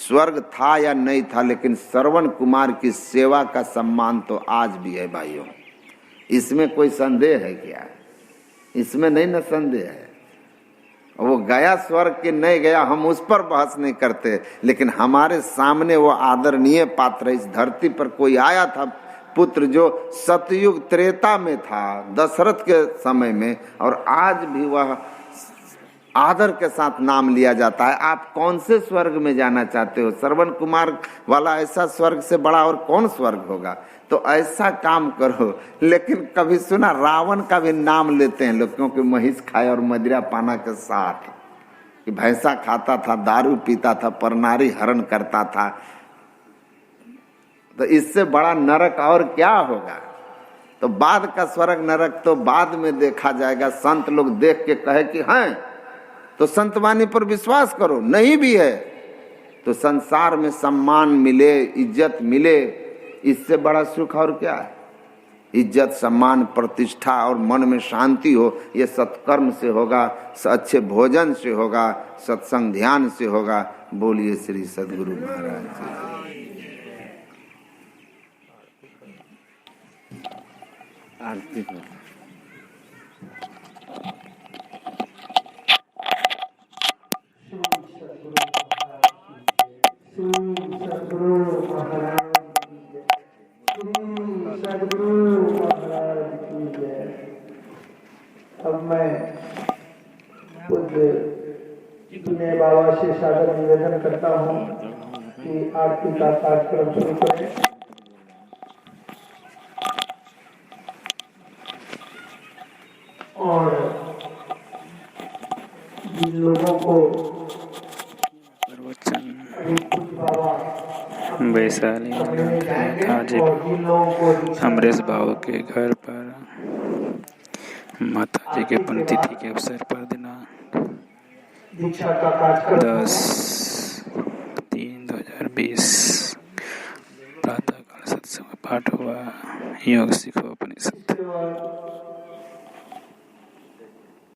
S1: स्वर्ग था या नहीं था, लेकिन श्रवण कुमार की सेवा का सम्मान तो आज भी है भाइयों। इसमें कोई संदेह है क्या? इसमें नहीं ना संदेह है। वो गया स्वर्ग के नहीं गया, हम उस पर बहस नहीं करते, लेकिन हमारे सामने वो आदरणीय पात्र है। इस धरती पर कोई आया था पुत्र जो सतयुग त्रेता में था, दशरथ के समय में, और आज भी वह आदर के साथ नाम लिया जाता है। आप कौन से स्वर्ग में जाना चाहते हो? श्रवण कुमार वाला ऐसा स्वर्ग से बड़ा और कौन स्वर्ग होगा? तो ऐसा काम करो। लेकिन कभी सुना रावण का भी नाम लेते हैं लोग, क्योंकि महिष खाए और मदिरा पाना के साथ, कि भैंसा खाता था, दारू पीता था, परनारी हरण करता था। तो इससे बड़ा नरक और क्या होगा? तो बाद का स्वर्ग नरक तो बाद में देखा जाएगा। संत लोग देख के कहे कि हैं तो संत वाणी पर विश्वास करो, नहीं भी है तो संसार में सम्मान मिले, इज्जत मिले, इससे बड़ा सुख और क्या है? इज्जत, सम्मान, प्रतिष्ठा और मन में शांति हो, ये सत्कर्म से होगा, अच्छे भोजन से होगा, सत्संग ध्यान से होगा। बोलिए श्री सद्गुरु महाराज जी। आरती को
S2: अब मैं पूज्य विनय बाबा से सादर निवेदन करता हूँ कि आरती का कार्यक्रम शुरू करें। और जिन लोगों को
S3: वैशाली अमरेश बाबू के घर पर माता जी के पुण्यतिथि के अवसर पर दिनांक 10/3/2020 प्रातःकाल सत्संग पाठ हुआ। योग सिखो उपनिषद।